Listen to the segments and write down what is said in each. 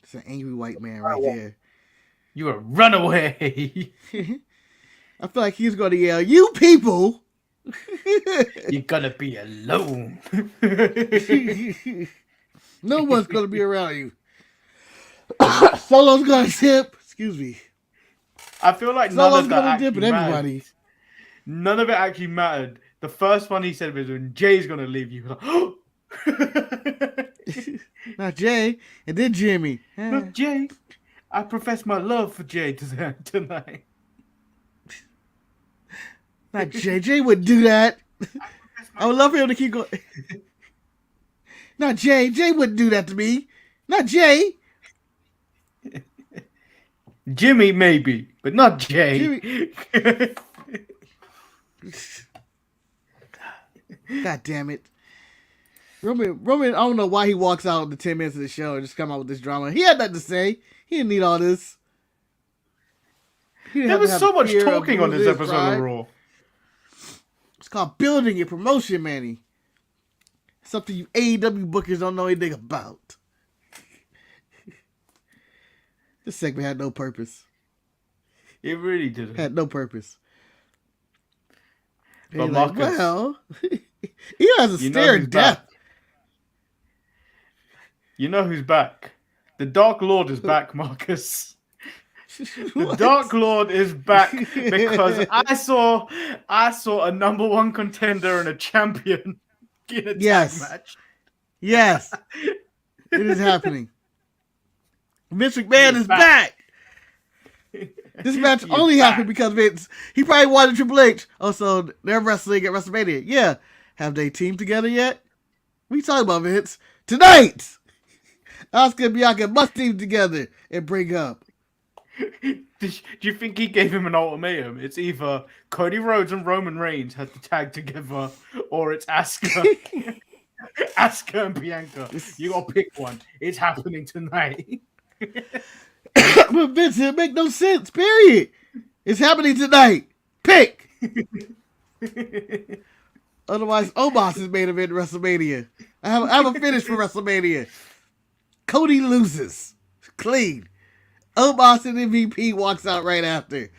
It's an angry white man right there. You a runaway. I feel like he's going to yell, "You people!" You're gonna be alone. No one's going to be around you. Solo's going to dip. Excuse me. I feel like Solo's going to dip at everybody. None of it actually mattered. The first one he said was when Jay's gonna leave you. Not Jay, and then Jimmy. Look, Jay. I profess my love for Jay tonight. Not Jay. Jay wouldn't do that. I would love for him to keep going. Not Jay. Jay wouldn't do that to me. Not Jay. Jimmy, maybe, but not Jay. God damn it. Roman, I don't know why he walks out in the 10 minutes of the show and just come out with this drama. He had nothing to say. He didn't need all this. There was so much talking on this episode of Raw. It's called building and promotion, Manny. Something you AEW bookers don't know anything about. This segment had no purpose. It really didn't. Had no purpose. But Marcus, like, well, he has a stare of death. You know who's back? The Dark Lord is back, Marcus. The Dark Lord is back because I saw a #1 contender and a champion in a tag match. Yes. It is happening. Vince McMahon is back. This match only happened because Vince, he probably wanted Triple H. Oh, so they're wrestling at WrestleMania. Yeah. Have they teamed together yet? What are you talking about, Vince? Tonight! Asuka and Bianca must team together and break up. Do you think he gave him an ultimatum? It's either Cody Rhodes and Roman Reigns have to tag together, or it's Asuka. Asuka and Bianca. You gotta pick one. It's happening tonight. But Vince, it make no sense, period. It's happening tonight. Pick! Otherwise, Omos is main event WrestleMania. I have a finish for WrestleMania. Cody loses. Clean. Omos and MVP walks out right after.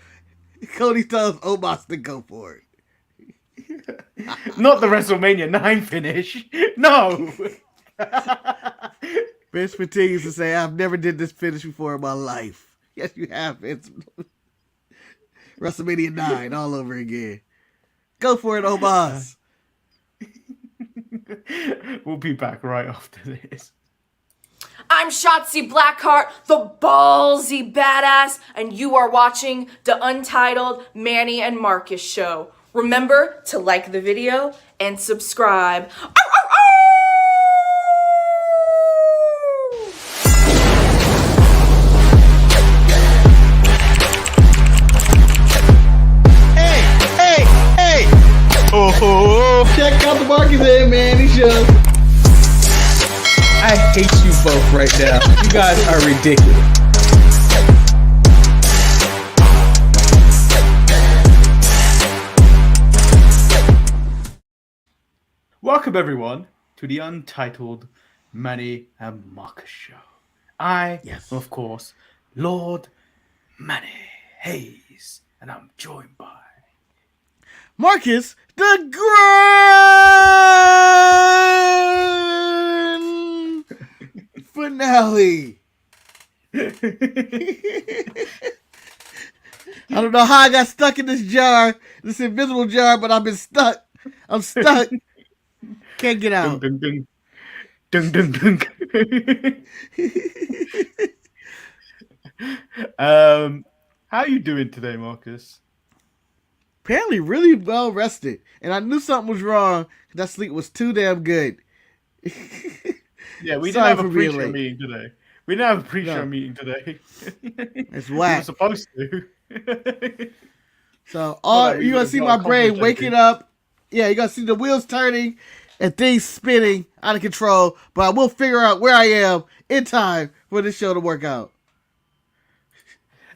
Cody tells Omos to go for it. Not the WrestleMania 9 finish. No! Vince continues to say, I've never did this finish before in my life. Yes, you have, Vince. WrestleMania 9 all over again. Go for it, Omos. We'll be back right after this. I'm Shotzi Blackheart, the ballsy badass, and you are watching the Untitled Manny and Marcus show. Remember to like the video and subscribe. Hey! Oh! Check out the Marcus and Manny show. I hate you both right now. You guys are ridiculous. Welcome, everyone, to the Untitled Manny and Marcus show. I am, of course, Lord Manny Hayes, and I'm joined by Marcus the Grand Finale. I don't know how I got stuck in this jar, this invisible jar, but I've been stuck. I'm stuck. Can't get out. Dun, dun, dun. Dun, dun, dun. How are you doing today, Marcus? Apparently really well rested. And I knew something was wrong because that sleep was too damn good. Yeah, we didn't have a pre-show meeting today. We didn't have a pre-show meeting today. It's whack. We were supposed to. So you're going to see my brain waking up. Yeah, you're going to see the wheels turning and things spinning out of control. But I will figure out where I am in time for this show to work out.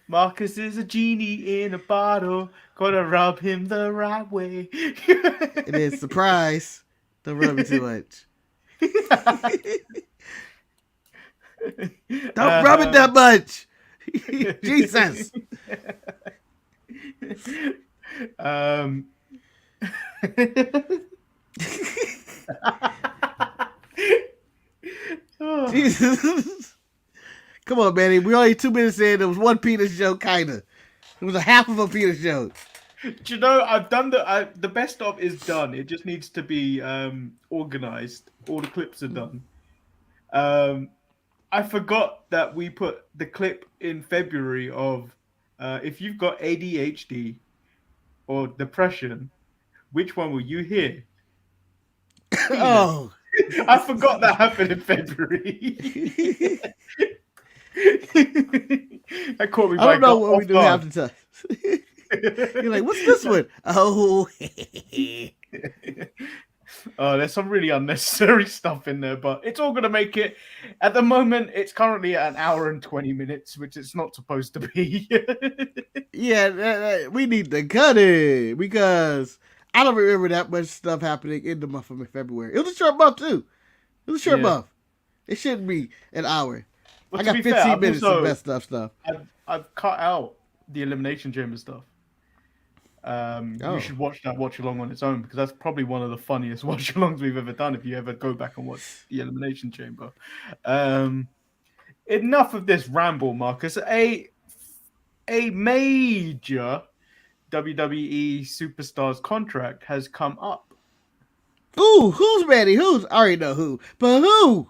Marcus is a genie in a bottle. Gonna rub him the right way. It is. Surprise. Don't rub me too much. Don't rub it that much. Jesus. Jesus. Come on, Manny. We're only 2 minutes in. There was one penis joke, kind of. It was a half of a penis joke. Do you know, I've done the best of is done. It just needs to be organized. All the clips are done. I forgot that we put the clip in February of if you've got ADHD or depression, which one will you hear? Oh. I forgot that happened in February. That caught me by I don't know what we off do guard. half the time. You're like, what's this one? Oh. Oh, there's some really unnecessary stuff in there, but it's all going to make it. At the moment, it's currently at 1 hour and 20 minutes, which it's not supposed to be. Yeah, we need to cut it because I don't remember that much stuff happening in the month of February. It was a short month, too. It was a short month. It shouldn't be an hour. Well, I got 15 minutes of best stuff. I've cut out the Elimination Chamber stuff. You should watch that watch along on its own because that's probably one of the funniest watch alongs we've ever done. If you ever go back and watch the Elimination Chamber, enough of this ramble, Marcus. A major WWE superstar's contract has come up. Ooh, who's ready? Who's? I already know who, but who?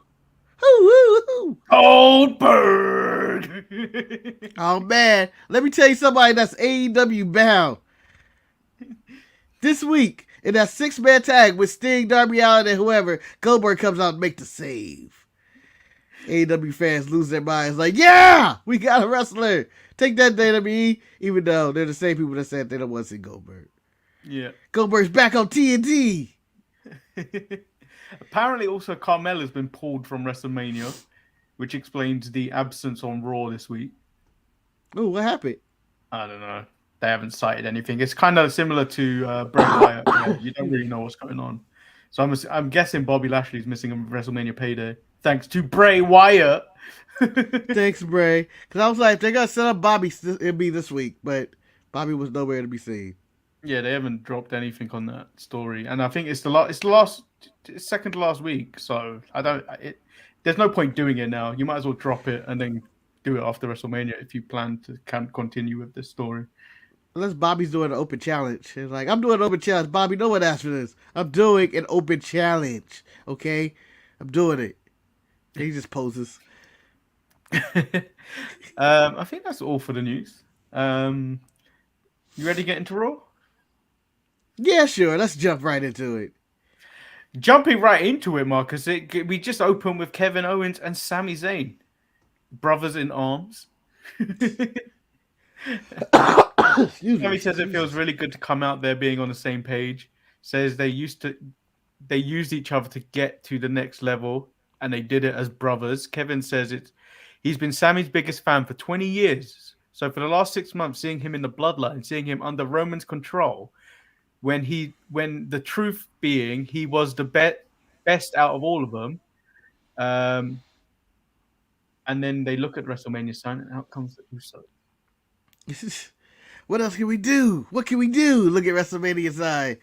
Who? Goldberg. Oh man, let me tell you somebody that's AEW bound. This week, in that 6-man tag with Sting, Darby Allin, and whoever, Goldberg comes out and makes the save. AEW fans lose their minds like, yeah, we got a wrestler. Take that, WWE, even though they're the same people that said they don't want to see Goldberg. Yeah. Goldberg's back on TNT. Apparently, also, Carmella's been pulled from WrestleMania, which explains the absence on Raw this week. Oh, what happened? I don't know. They haven't cited anything. It's kind of similar to Bray Wyatt. You don't really know what's going on. So I'm guessing Bobby Lashley's missing a WrestleMania payday. Thanks to Bray Wyatt. Thanks, Bray. Because I was like, they're going to set up Bobby. It'd be this week. But Bobby was nowhere to be seen. Yeah, they haven't dropped anything on that story. And I think it's the second to last week. So there's no point doing it now. You might as well drop it and then do it after WrestleMania if you plan to continue with this story. Unless Bobby's doing an open challenge. It's like, I'm doing an open challenge. Bobby, no one asked for this. I'm doing an open challenge. Okay? I'm doing it. And he just poses. I think that's all for the news. You ready to get into Raw? Yeah, sure. Let's jump right into it. Jumping right into it, Marcus. We just opened with Kevin Owens and Sami Zayn. Brothers in arms. Sammy says it feels really good to come out there being on the same page. Says they used each other to get to the next level, and they did it as brothers. Kevin says he's been Sammy's biggest fan for 20 years. So for the last 6 months, seeing him in the bloodline, seeing him under Roman's control, when the truth being he was the best out of all of them. And then they look at WrestleMania sign, and out comes the Usos. What else can we do? What can we do? Look at WrestleMania side.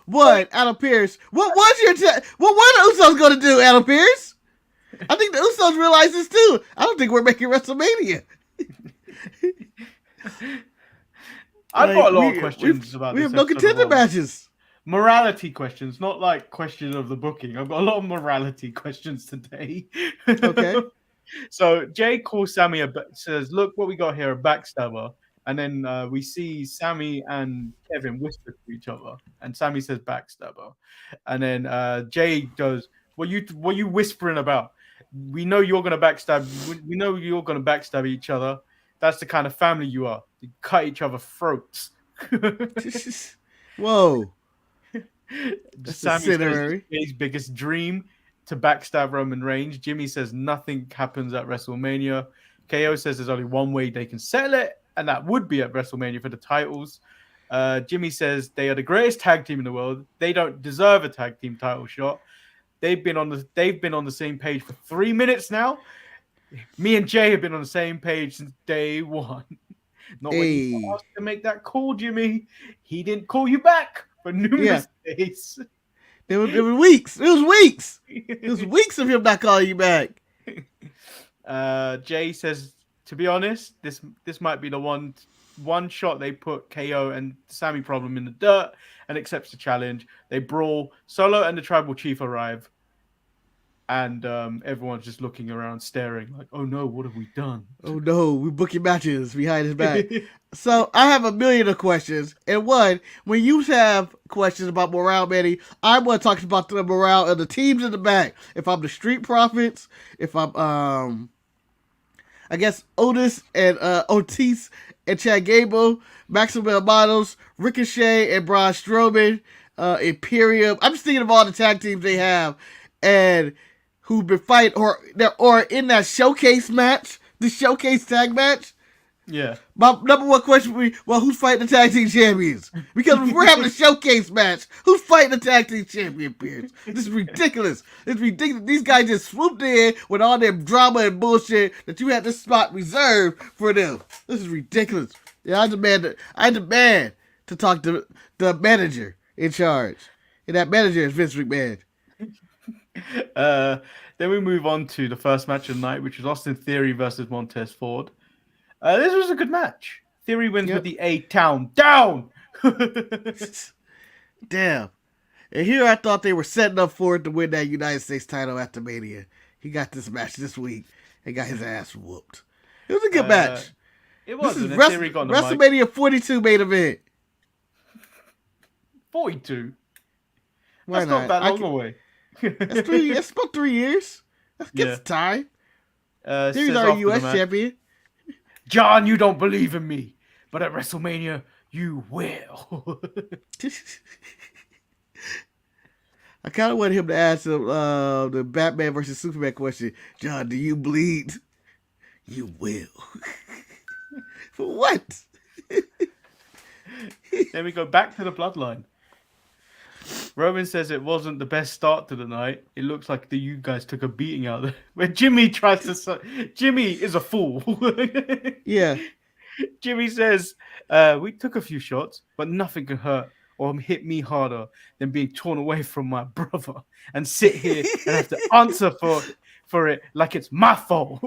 What? Adam Pearce. What was what were the Usos going to do, Adam Pearce? I think the Usos realize this too. I don't think we're making WrestleMania. I've got a lot of questions about this. We have no contender matches. Morality questions, not like questions of the booking. I've got a lot of morality questions today. Okay. So Jay calls Sammy says, "Look what we got here, a backstabber." And then we see Sammy and Kevin whisper to each other, and Sammy says backstabber. And then Jay goes, "What you whispering about? We know you're gonna backstab. We know you're gonna backstab each other. That's the kind of family you are. You cut each other's throats." Whoa. Sammy says his biggest dream to backstab Roman Reigns. Jimmy says nothing happens at WrestleMania. KO says there's only one way they can settle it, and that would be at WrestleMania for the titles. Jimmy says they are the greatest tag team in the world. They don't deserve a tag team title shot. they've been on the same page for 3 minutes now. Me and Jay have been on the same page since day one. Not when you asked to make that call, Jimmy. He didn't call you back for numerous days. It was weeks. It was weeks. It was weeks of him not calling you back. Jay says, to be honest, this might be the one shot they put KO and Sammy Problem in the dirt and accepts the challenge. They brawl. Solo and the Tribal Chief arrive. And everyone's just looking around, staring like, oh no, what have we done? Oh no, we're booking matches behind his back. So I have a million of questions. And one, when you have questions about morale, Manny, I want to talk about the morale of the teams in the back. If I'm the Street Profits, if I'm, I guess Otis and Otis and Chad Gable, Maximo Manos, Ricochet and Braun Strowman, Imperium. I'm just thinking of all the tag teams they have and who've been fighting or in that showcase match, the showcase tag match. Yeah. My number one question would be, well, who's fighting the tag team champions? Because if we're having a showcase match, who's fighting the tag team champion appearance? This is ridiculous. It's ridiculous. These guys just swooped in with all their drama and bullshit that you had this spot reserved for them. This is ridiculous. Yeah, I demand to talk to the manager in charge. And that manager is Vince McMahon. Then we move on to the first match of the night, which was Austin Theory versus Montez Ford. This was a good match. Theory wins with the A-Town down. Damn. And here I thought they were setting up Ford to win that United States title after Mania. He got this match this week and got his ass whooped. It was a good match. It was. This is WrestleMania 42 main event. 42? Why That's not? not that long away. That's about 3 years. That's good time. Theory's our U.S. champion. John, you don't believe in me, but at WrestleMania, you will. I kind of wanted him to ask the Batman versus Superman question. John, do you bleed? You will. For what? Then we go back to the bloodline. Roman says it wasn't the best start to the night. It looks like you guys took a beating out there. When Jimmy tries to... Jimmy is a fool. Yeah. Jimmy says, we took a few shots, but nothing can hurt or hit me harder than being torn away from my brother and sit here and have to answer for it like it's my fault.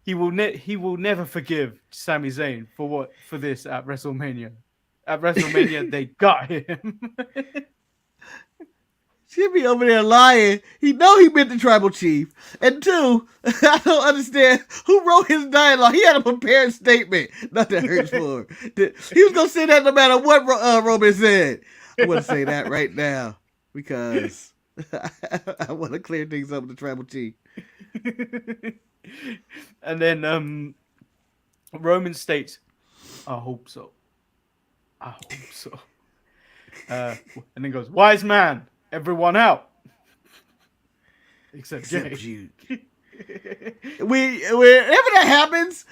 He will never forgive Sami Zayn for this at WrestleMania. At WrestleMania, they got him. Jimmy over there lying. He know he meant the Tribal Chief. And two, I don't understand who wrote his dialogue. He had a prepared statement. Not that hurts for him. He was going to say that no matter what Roman said. I want to say that right now because I want to clear things up with the Tribal Chief. And then Roman states, I hope so. I hope so. And then goes, wise man, everyone out. Except you. Whenever that happens,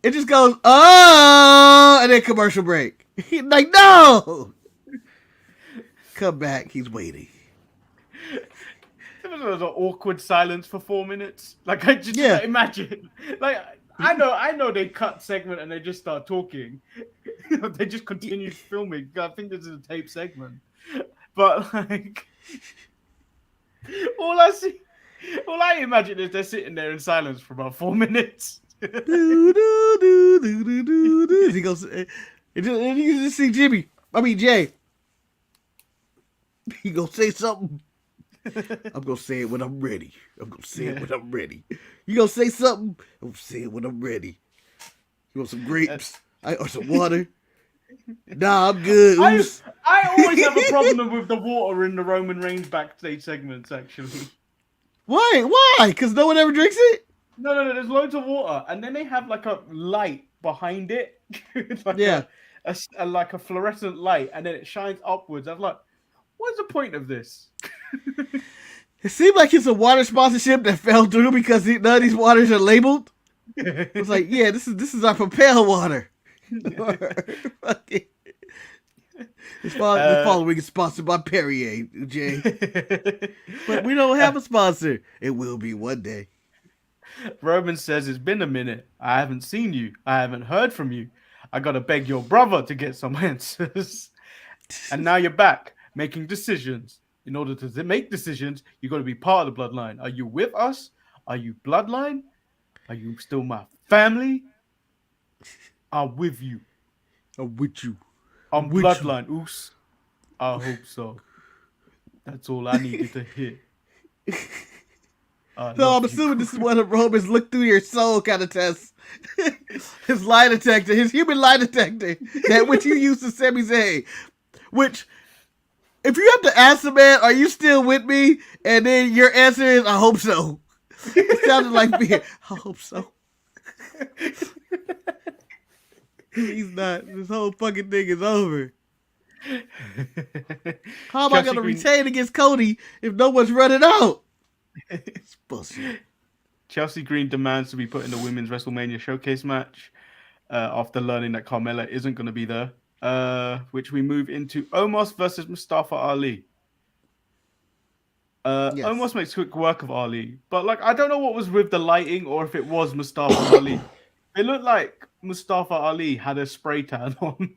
it just goes, oh, and then commercial break. Like, no! Come back, he's waiting. There was an awkward silence for 4 minutes. Like, I just imagine. Like, I know they cut segment and they just start talking. They just continue filming. I think this is a tape segment. But like all I imagine is they're sitting there in silence for about 4 minutes. He goes, and you just see Jay. He gonna say something. I'm gonna say it when I'm ready. You gonna say something? I'm gonna say it when I'm ready. You want some grapes? Or some water? Nah, I'm good. I always have a problem with the water in the Roman Reigns backstage segments, actually. Why? Because no one ever drinks it? No. There's loads of water, and then they have like a light behind it. Like like a fluorescent light, and then it shines upwards. I'm like, what's the point of this? It seemed like it's a water sponsorship that fell through because none of these waters are labeled. It's like, yeah, this is our Propel water. This following is sponsored by Perrier, Jay. But we don't have a sponsor. It will be one day. Roman says, it's been a minute. I haven't seen you. I haven't heard from you. I gotta beg your brother to get some answers. And now you're back, making decisions. In order to make decisions, you gotta be part of the bloodline. Are you with us? Are you bloodline? Are you still my family? I'm with you. I'm with you. I'm bloodline, Oos. I hope so. That's all I needed to hear. So I'm assuming this is one of Roman's look through your soul kind of tests. His lie detector, his human lie detector, that which you use to Sami Zayn. Which, if you have to ask the man, are you still with me? And then your answer is, I hope so. It sounded like me. I hope so. He's not. This whole fucking thing is over. How am I going to retain against Cody if no one's running out? It's bullshit. Chelsea Green demands to be put in the women's WrestleMania showcase match after learning that Carmella isn't going to be there, which we move into Omos versus Mustafa Ali. Yes. Omos makes quick work of Ali, but like I don't know what was with the lighting or if it was Mustafa Ali. It looked like Mustafa Ali had a spray tan on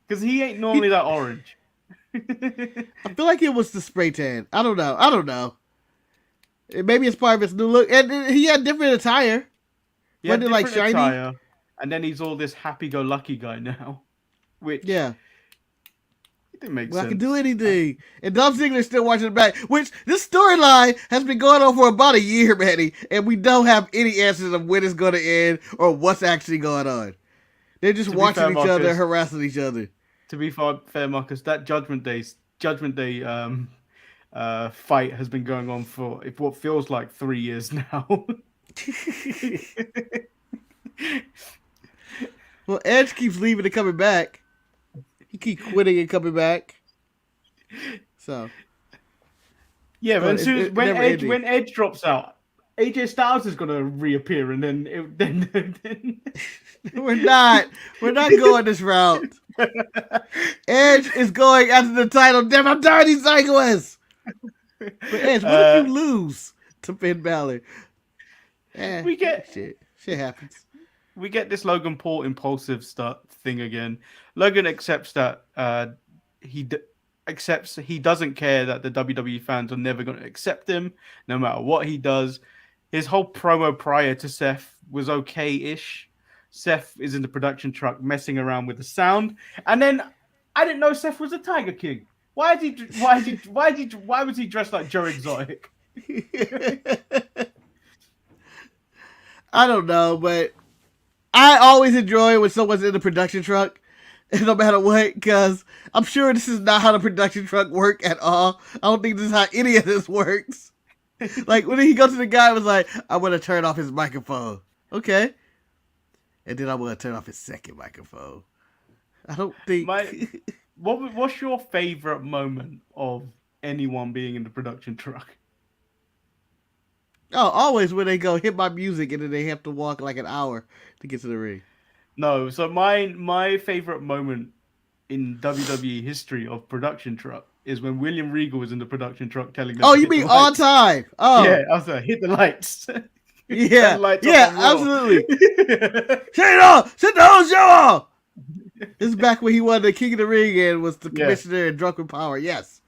because he ain't normally that orange. I feel like it was the spray tan. I don't know. Maybe it's part of his new look. And he had different attire. He had different like shiny attire, and then he's all this happy-go-lucky guy now. Which it didn't make sense. I can do anything. And Dolph Ziggler's still watching the back. Which this storyline has been going on for about a year, Manny, and we don't have any answers of when it's going to end or what's actually going on. They're just watching each other, harassing each other. To be fair, Marcus, that Judgment Day fight has been going on for what feels like 3 years now. Well, Edge keeps leaving and coming back. He keeps quitting and coming back. So, yeah, but when Edge drops out, AJ Styles is gonna reappear, and then we're not going this route. Edge is going after the title. Damn, I'm tired of these cyclists. But Edge, what if you lose to Finn Balor? Shit happens. We get this Logan Paul impulsive thing again. Logan accepts that he doesn't care that the WWE fans are never going to accept him, no matter what he does. His whole promo prior to Seth was okay-ish. Seth is in the production truck messing around with the sound, and then I didn't know Seth was a Tiger King. Why was he dressed like Joe Exotic? I don't know, but I always enjoy when someone's in the production truck, no matter what, because I'm sure this is not how the production truck work at all. I don't think this is how any of this works. Like, when he goes to the guy, was like, I want to turn off his microphone. Okay. And then I want to turn off his second microphone. I don't think... What's your favorite moment of anyone being in the production truck? Oh, always when they go hit my music and then they have to walk like an hour to get to the ring. No, so my favorite moment in WWE history of production truck is when William Regal was in the production truck telling them. Oh, you mean on time? Oh, yeah. I was like, hit the lights. Yeah, absolutely. Shut the whole show off. This is back when he won the King of the Ring and was the commissioner and drunk with power. Yes.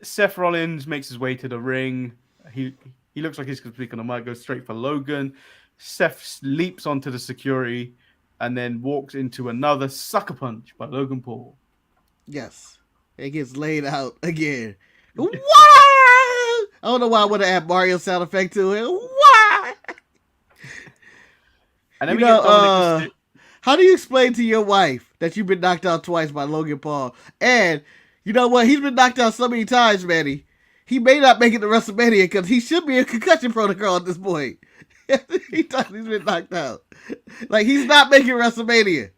Seth Rollins makes his way to the ring. He looks like he's going to speak on the mic, goes straight for Logan. Seth leaps onto the security and then walks into another sucker punch by Logan Paul. Yes. It gets laid out again. Wow! I don't know why I want to add Mario sound effect to it. Why? And then how do you explain to your wife that you've been knocked out twice by Logan Paul? And you know what? He's been knocked out so many times, Manny. He may not make it to WrestleMania because he should be in concussion protocol at this point. He thought he's been knocked out. Like, he's not making WrestleMania.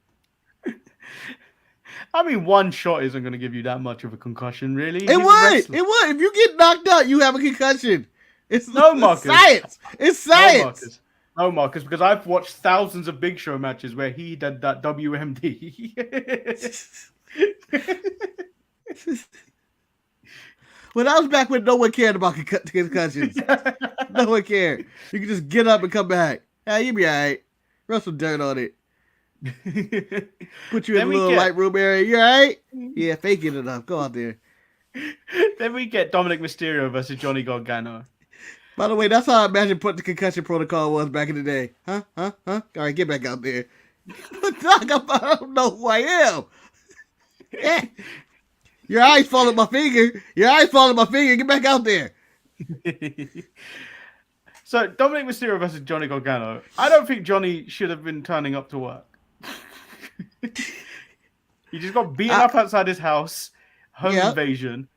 I mean, one shot isn't going to give you that much of a concussion, really. It would. If you get knocked out, you have a concussion. It's Marcus. Science. It's science. No, Marcus, because I've watched thousands of Big Show matches where he did that WMD. Well, that was back when no one cared about concussions. No one cared. You could just get up and come back. Hey, you be all right. Rub some dirt on it. Put you in a little light room area. You all right? Yeah, fake it enough. Go out there. Then we get Dominic Mysterio versus Johnny Gargano. By the way, that's how I imagine what the concussion protocol was back in the day. Huh? All right, get back out there. I don't know who I am. Yeah. Your eyes followed my finger. Get back out there. So, Dominic Mysterio versus Johnny Gargano. I don't think Johnny should have been turning up to work. He just got beaten up outside his house. Home invasion.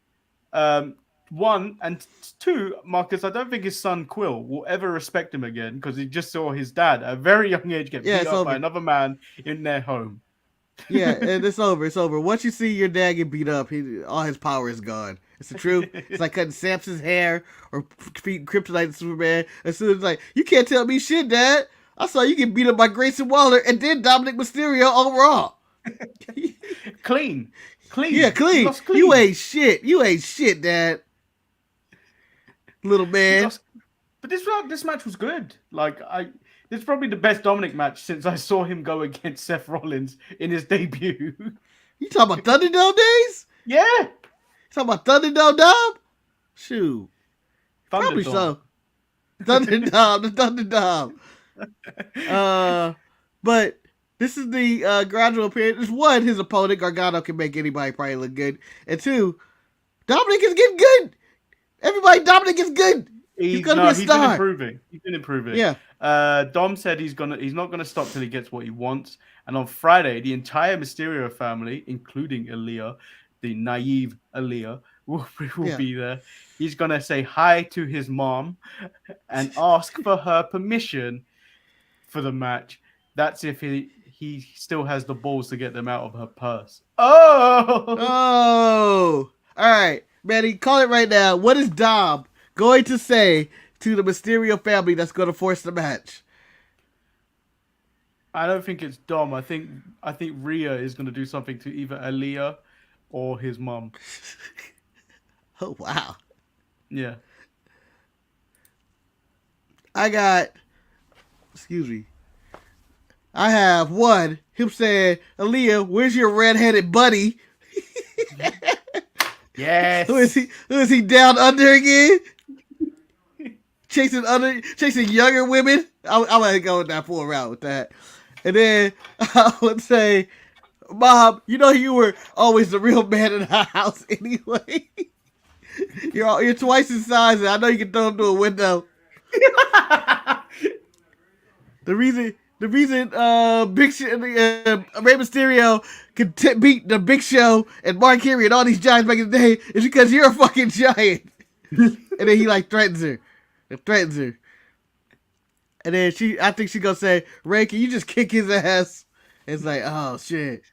One, and two, Marcus, I don't think his son Quill will ever respect him again because he just saw his dad at a very young age get beat up by another man in their home. Yeah, and it's over. It's over. Once you see your dad get beat up, all his power is gone. It's the truth. It's like cutting Samson's hair or feeding kryptonite to Superman. As soon as like, you can't tell me shit, Dad. I saw you get beat up by Grayson Waller and then Dominic Mysterio on Raw. Clean. Yeah, clean. You ain't shit. Dad. Little man. But this match was good. This is probably the best Dominic match since I saw him go against Seth Rollins in his debut. You talking about Thunderdome days? Yeah. You talking about Thunderdome Dom? Shoot. Probably so. Thunderdome, the Thunderdome. But this is the gradual appearance. One, his opponent, Gargano, can make anybody probably look good. And two, Dominic is getting good. Everybody, Dominic is good. He's gonna be a star. He's been improving. Yeah. Dom said he's not gonna stop till he gets what he wants. And on Friday, the entire Mysterio family, including Aaliyah, the naive Aaliyah, will be there. He's gonna say hi to his mom and ask for her permission for the match. That's if he still has the balls to get them out of her purse. Oh. All right, Manny, call it right now. What is Dom going to say to the Mysterio family that's going to force the match? I don't think it's Dom. I think Rhea is going to do something to either Aaliyah or his mom. Oh, wow. Yeah. I have one, him saying, Aaliyah, where's your redheaded buddy? Yes. Who is he down under again? Chasing younger women? I might go with that full route with that. And then I would say, Mom, you know you were always the real man in the house anyway. You're twice his size, and I know you can throw him through a window. The reason Rey Mysterio could beat the Big Show and Mark Henry and all these giants back in the day is because you're a fucking giant. And then he threatens her. And then I think she's gonna say, Ray, can you just kick his ass? It's like, oh shit.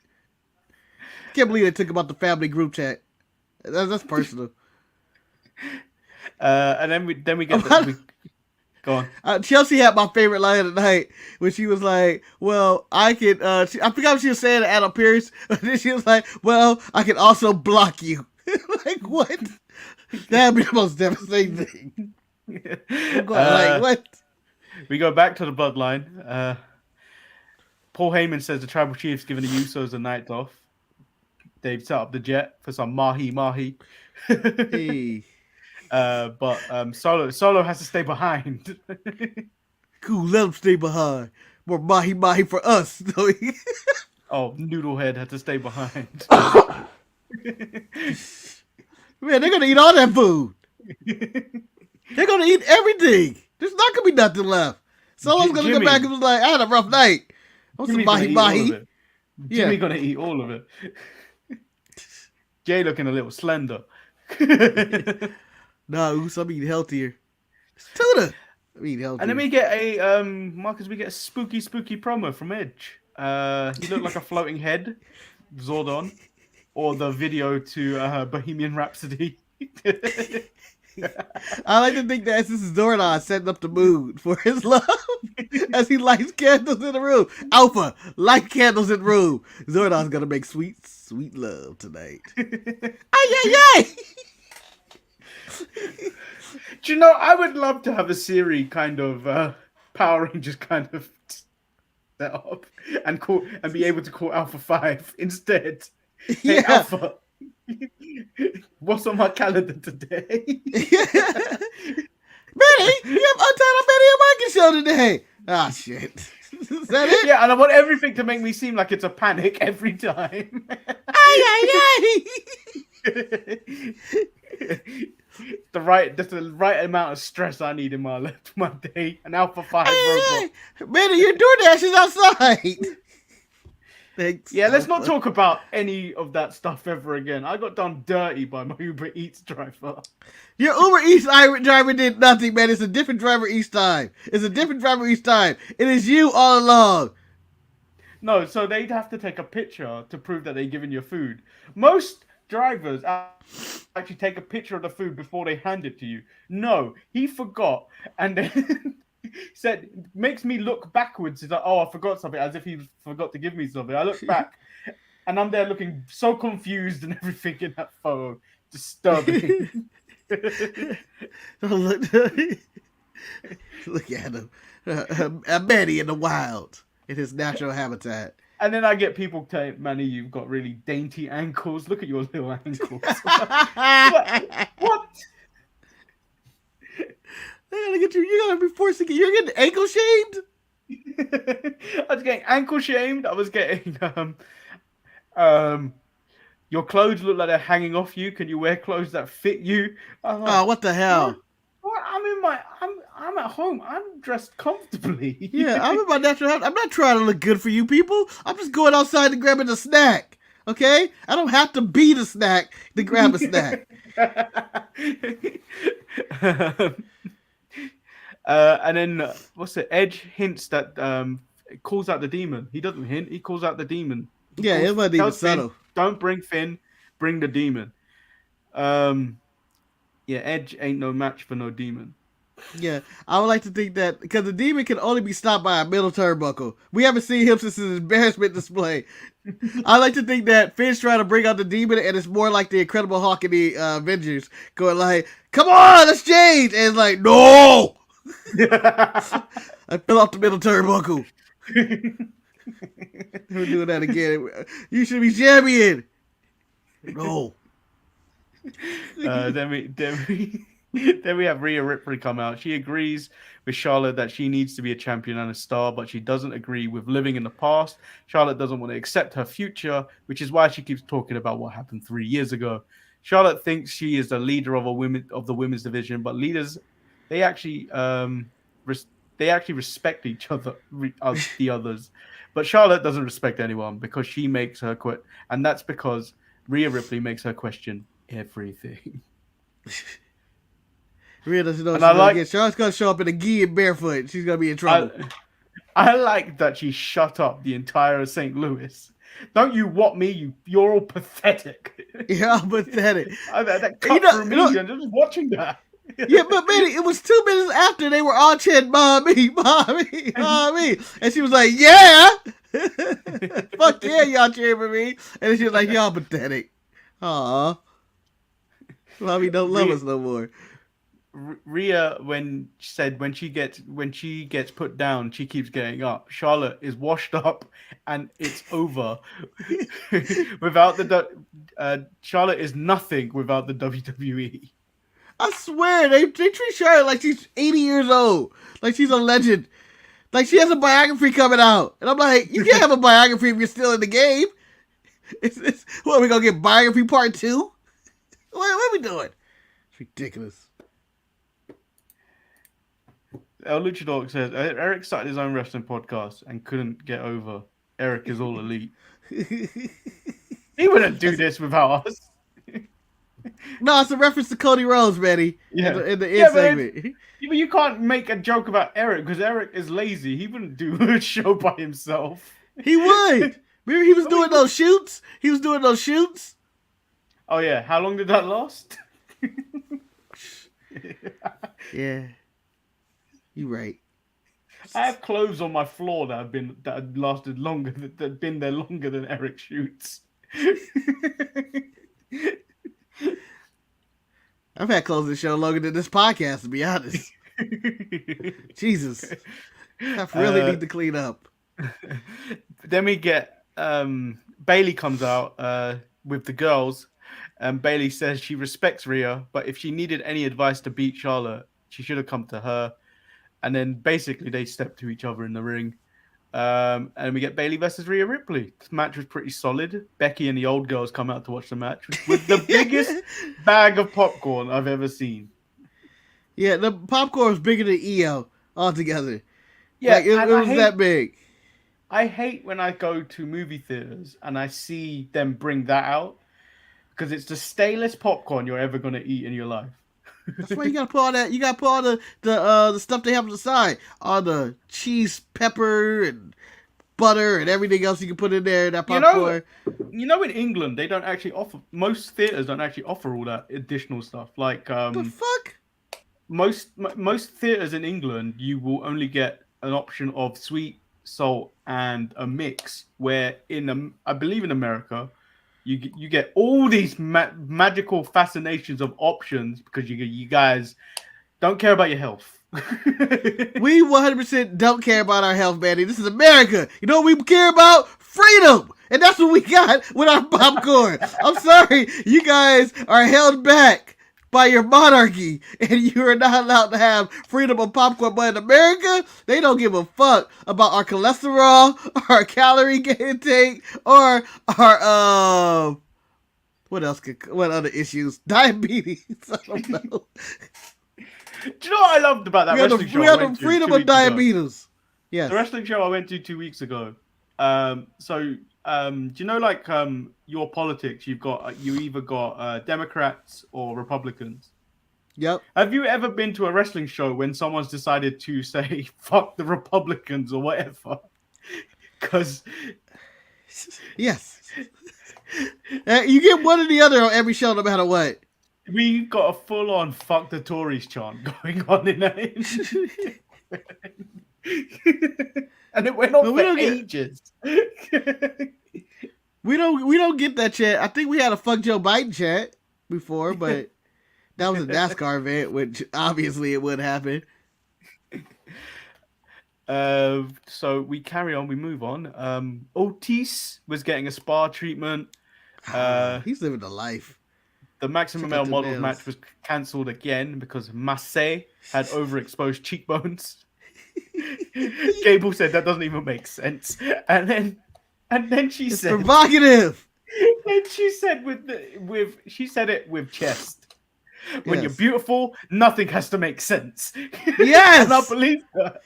Can't believe they took him out the family group chat. That's personal. And then we get go on. Chelsea had my favorite line of the night when she was like, well, I could, I forgot what she was saying to Adam Pearce, but then she was like, well, I can also block you. Like, what? That'd be the most devastating thing. What? We go back to the bloodline. Paul Heyman says the Tribal Chief's giving the Usos a night off. They've set up the jet for some mahi. Hey. But Solo has to stay behind. Cool, let him stay behind. More mahi for us. Oh, Noodlehead had to stay behind. Man, they're gonna eat all that food. They're gonna eat everything. There's not gonna be nothing left. Solo's gonna go back and be like, I had a rough night. I want some mahi. Jimmy's gonna eat all of it. Jay looking a little slender. No, I'm eating healthier. It's tuna. I'm eating healthier. And then we get a Marcus. We get a spooky promo from Edge. He looked like a floating head, Zordon, or the video to Bohemian Rhapsody. I like to think that this is Zordon setting up the mood for his love as he lights candles in the room. Alpha, light candles in the room. Zordon's gonna make sweet, sweet love tonight. Ay, ay, ay! Do you know, I would love to have a Siri kind of Power Rangers kind of set up and be able to call Alpha 5 instead. Hey, Yeah. Alpha, what's on my calendar today? Manny, you have Untitled Manny and Marcus show today. Ah, shit. Is that it? Yeah, and I want everything to make me seem like it's a panic every time. Ay, ay, ay! That's the right amount of stress I need in my day. An Alpha 5 robot. Manny, your DoorDash is outside. Thanks. Yeah, let's not talk about any of that stuff ever again. I got done dirty by my Uber Eats driver. Your Uber Eats driver did nothing, man. It's a different driver each time. It's a different driver each time. It is you all along. No, so they'd have to take a picture to prove that they've given you food. Most drivers actually take a picture of the food before they hand it to you. No, he forgot, and then said, makes me look backwards. He's like, oh, I forgot something, as if he forgot to give me something. I look back, and I'm there looking so confused and everything in that photo. Disturbing. Look at him. A Manny in the wild, in his natural habitat. And then I get people saying, Manny, you've got really dainty ankles. Look at your little ankles. What? You're gonna be forcing it. You're getting ankle shamed? I was getting ankle shamed. I was getting your clothes look like they're hanging off you. Can you wear clothes that fit you? Oh, what the hell? What? I'm at home. I'm dressed comfortably. Yeah, I'm in my natural habitat. I'm not trying to look good for you people. I'm just going outside and grabbing a snack. Okay? I don't have to be the snack to grab a snack. And then what's it? Edge hints that calls out the demon. He doesn't hint. He calls out the demon. Yeah, it wasn't even subtle. Don't bring Finn. Bring the demon. Yeah, Edge ain't no match for no demon. Yeah, I would like to think that because the demon can only be stopped by a middle turnbuckle. We haven't seen him since his embarrassment display. I like to think that Finn's trying to bring out the demon, and it's more like the Incredible Hulk and the Avengers going like, "Come on, let's change," and it's like, "No." I fell off the middle turnbuckle. We're doing that again. You should be champion. No. Then we have Rhea Ripley come out. She agrees with Charlotte that she needs to be a champion and a star, but she doesn't agree with living in the past. Charlotte doesn't want to accept her future, which is why she keeps talking about what happened 3 years ago. Charlotte thinks she is the leader of the women's division, but leaders they actually respect each other, the others. But Charlotte doesn't respect anyone because she makes her quit, and that's because Rhea Ripley makes her question everything. Rhea doesn't know she's gonna get. Charlotte's gonna show up in a gi and barefoot. She's gonna be in trouble. I like that she shut up the entire St. Louis. Don't you want me? You're all pathetic. Yeah, I'm pathetic. That cut through me. I'm just watching that. Yeah, but man, it was 2 minutes after they were all chanting "Mommy, Mommy, Mommy," and she was like, "Yeah, fuck yeah, y'all cheering for me," and then she was like, "Y'all pathetic." Aw, Mommy don't love us no more. Rhea, when she gets put down, she keeps getting up. Charlotte is washed up, and it's over. Without Charlotte is nothing without the WWE. I swear, they treat Charlotte like she's 80 years old. Like she's a legend. Like she has a biography coming out. And I'm like, you can't have a biography if you're still in the game. What, are we going to get biography part 2? What are we doing? It's ridiculous. El Luchador says, Eric started his own wrestling podcast and couldn't get over. Eric is all elite. He wouldn't do this without us. No, it's a reference to Cody Rhodes, Manny. Yeah. In the end segment. But you can't make a joke about Eric because Eric is lazy. He wouldn't do a show by himself. He would. Remember he was doing those shoots? He was doing those shoots? Oh, yeah. How long did that last? Yeah, you right. I have clothes on my floor that have lasted longer, that have been there longer than Eric shoots. I've had clothes that show longer than this podcast, to be honest. Jesus, I really need to clean up. Then we get Bailey comes out with the girls, and Bailey says she respects Rhea, but if she needed any advice to beat Charlotte, she should have come to her. And then basically they step to each other in the ring. And we get Bailey versus Rhea Ripley. This match was pretty solid. Becky and the old girls come out to watch the match with the biggest bag of popcorn I've ever seen. Yeah, the popcorn was bigger than EO altogether. Yeah, like, it was that big. I hate when I go to movie theaters and I see them bring that out because it's the stalest popcorn you're ever going to eat in your life. That's why you gotta put all that. You gotta put all the stuff they have on the side, all the cheese, pepper, and butter, and everything else you can put in there. That popcorn. You know, in England they don't actually offer. Most theaters don't actually offer all that additional stuff. Like the fuck. Most theaters in England, you will only get an option of sweet, salt, and a mix. Where I believe in America, you get all these magical fascinations of options because you guys don't care about your health. We 100% don't care about our health, Manny. This is America. You know what we care about? Freedom. And that's what we got with our popcorn. I'm sorry. You guys are held back by your monarchy, and you are not allowed to have freedom of popcorn. But in America, they don't give a fuck about our cholesterol, our calorie intake, or our what other issues? Diabetes. I don't know. Do you know what I loved about that wrestling show? We have the freedom of diabetes. Yes. The wrestling show I went to 2 weeks ago. Do you know, like, your politics? You either got Democrats or Republicans. Yep. Have you ever been to a wrestling show when someone's decided to say "fuck the Republicans" or whatever? Because yes, you get one or the other on every show, no matter what. We got a full-on "fuck the Tories" chant going on in that. And it went on for ages. We don't get that chant. I think we had a "fuck Joe Biden" chant before, but that was a NASCAR event, which obviously it would happen. So we carry on. We move on. Otis was getting a spa treatment. He's living the life. The Maximum Male Models match was cancelled again because Massey had overexposed cheekbones. Gable said that doesn't even make sense, and then she said provocative. And she said she said it with chest. When you're beautiful, nothing has to make sense. Yes, and I believe her.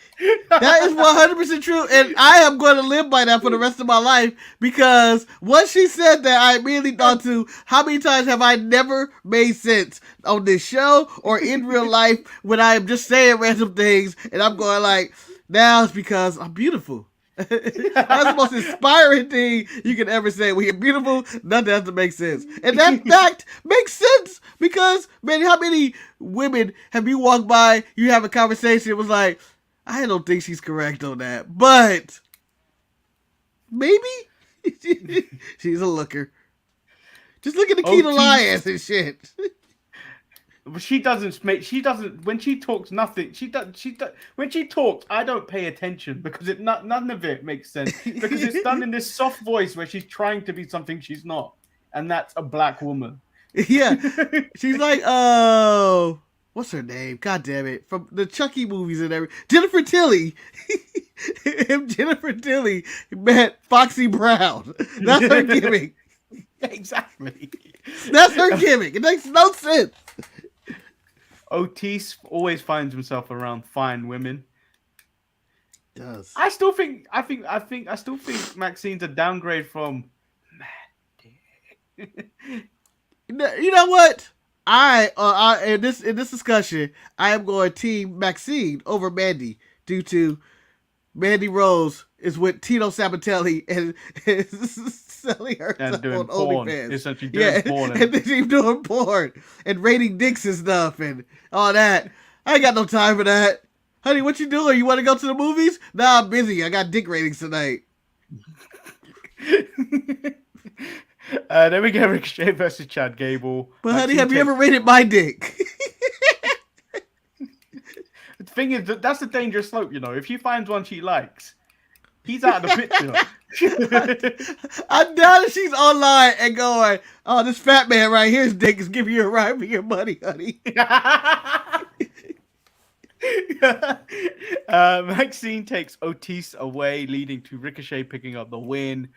That is 100% true, and I am going to live by that for the rest of my life because once she said that, I immediately thought to how many times have I never made sense on this show or in real life when I am just saying random things, and I'm going like, now it's because I'm beautiful. That's the most inspiring thing you can ever say. When you're beautiful, nothing has to make sense. And that fact makes sense because, man, how many women have you walked by, you have a conversation, it was like, I don't think she's correct on that, but maybe she's a looker. Just look at the Keto Lyons and shit. She doesn't. When she talks, nothing. When she talks, I don't pay attention because none of it makes sense because it's done in this soft voice where she's trying to be something she's not, and that's a black woman. Yeah, she's like, what's her name? God damn it, from the Chucky movies and everything. Jennifer Tilly. Jennifer Tilly met Foxy Brown. That's her gimmick. Exactly. That's her gimmick. It makes no sense. Otis always finds himself around fine women. Does. I still think Maxine's a downgrade from You know what? In this discussion, I am going team Maxine over Mandy due to Mandy Rose is with Tito Sabatelli and selling herself And doing on porn. OnlyFans. Essentially doing porn. And then she's doing porn and rating dicks and stuff and all that. I ain't got no time for that. Honey, what you doing? You want to go to the movies? Nah, I'm busy. I got dick ratings tonight. Then we get Ricochet versus Chad Gable. But honey, have you ever rated my dick? The thing is, that's a dangerous slope, you know. If she finds one she likes, he's out of the picture. I doubt if she's online and going, oh, this fat man right here's dick is giving you a ride for your money, honey. Maxine takes Otis away, leading to Ricochet picking up the win.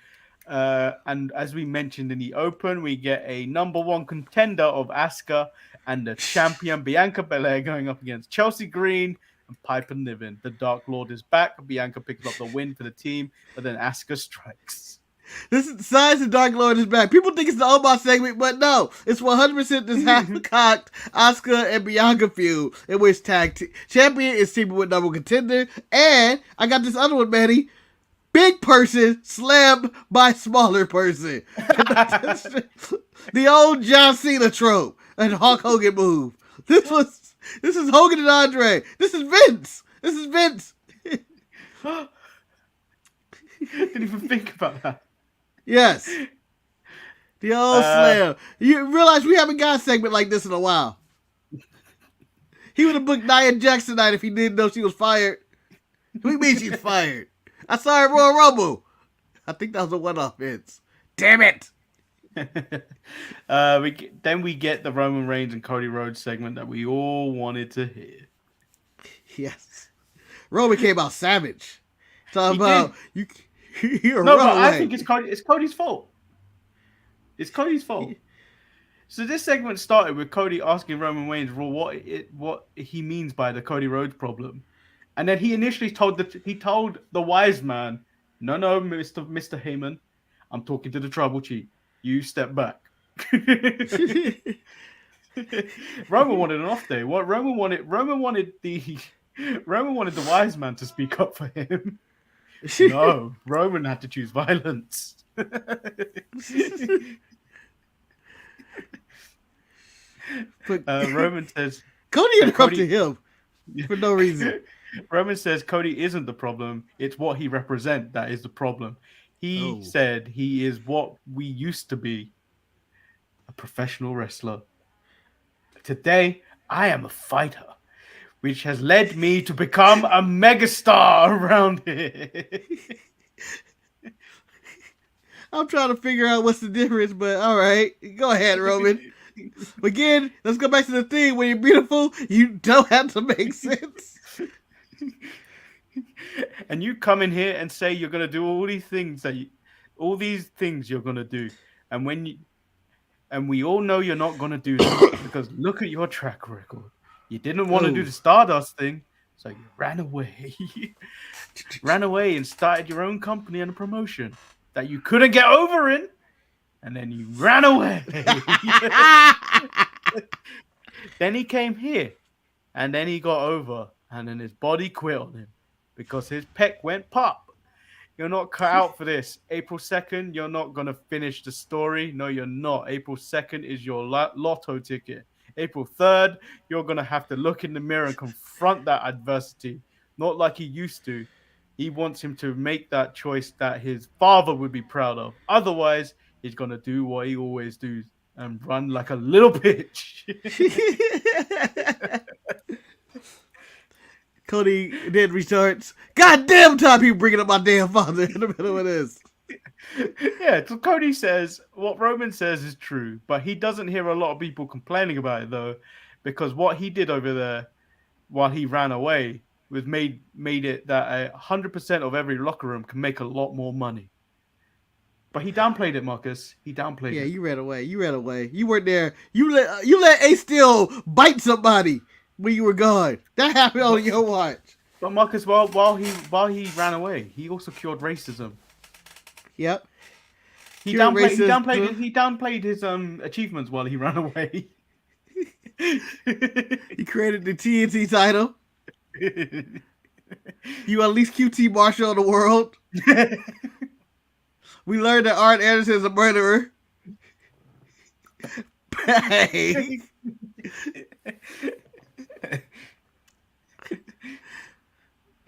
And as we mentioned in the open, we get a #1 contender of Asuka and the champion Bianca Belair going up against Chelsea Green and Piper Niven. The Dark Lord is back. Bianca picks up the win for the team, but then Asuka strikes. This is Science the Dark Lord is back. People think it's the Omar segment, but no. It's 100% this half-cocked Asuka and Bianca feud in which champion is teaming with #1 contender. And I got this other one, Manny. Big person slammed by smaller person. The old John Cena trope and Hulk Hogan move. This is Hogan and Andre. This is Vince. Didn't even think about that. Yes. The old slam. You realize we haven't got a segment like this in a while. He would have booked Nia Jax tonight if he didn't know she was fired. What do you mean she's fired? I saw her at Royal Rumble. I think that was a one-off, Vince. Damn it. Then we get the Roman Reigns and Cody Rhodes segment that we all wanted to hear. Yes. Roman came out savage. Talking about you're no, but I think it's Cody's fault. It's Cody's fault. So this segment started with Cody asking Roman Reigns what he means by the Cody Rhodes problem. And then he initially told the wise man, no, Mr. Heyman, I'm talking to the tribal chief. You step back. Roman wanted an off day. What Roman wanted the wise man to speak up for him. No, Roman had to choose violence. Roman says Cody interrupted him for no reason. Roman says Cody isn't the problem. It's what he represents that is the problem. He said he is what we used to be, a professional wrestler. Today, I am a fighter, which has led me to become a megastar around here. I'm trying to figure out what's the difference, but all right. Go ahead, Roman. Again, let's go back to the thing. When you're beautiful, you don't have to make sense. And you come in here and say you're gonna do all these things you're gonna do, and we all know you're not gonna do that because look at your track record. You didn't want to do the Stardust thing, so you ran away. Ran away and started your own company and a promotion that you couldn't get over in, and then you ran away. Then he came here, and then he got over, and then his body quit on him because his pec went pop. You're not cut out for this. April 2nd, you're not going to finish the story. No, you're not. April 2nd is your lotto ticket. April 3rd, you're going to have to look in the mirror and confront that adversity. Not like he used to. He wants him to make that choice that his father would be proud of. Otherwise, he's going to do what he always does and run like a little bitch. Cody then retorts, God damn time people bringing up my damn father in the middle of this. Yeah, so Cody says what Roman says is true, but he doesn't hear a lot of people complaining about it though, because what he did over there while he ran away was made it that 100% of every locker room can make a lot more money. But he downplayed it, Marcus. He downplayed it. Yeah, you ran away. You weren't there. You let Ace Steel bite somebody when you were gone. That happened on your watch. But Marcus, while he ran away, he also cured racism. Yep. He downplayed his achievements while he ran away. He created the TNT title. You unleash QT Marshall on the world. We learned that Arn Anderson is a murderer. Bang.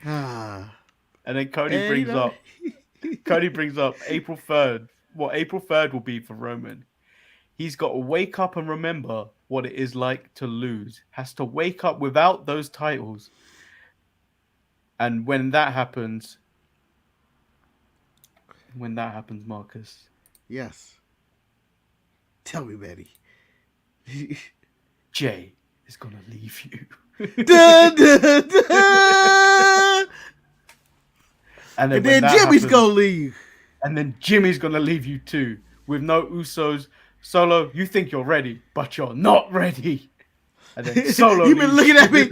And then Cody brings up April 3rd. What April 3rd will be for Roman. He's got to wake up and remember what it is like to lose. Has to wake up without those titles. And when that happens, Marcus. Yes. Tell me, Betty. Jay is gonna leave you. Dun, dun, dun. And then Jimmy's gonna leave. And then Jimmy's gonna leave you too. With no Usos. Solo, you think you're ready, but you're not ready. And then Solo, you've been looking at me.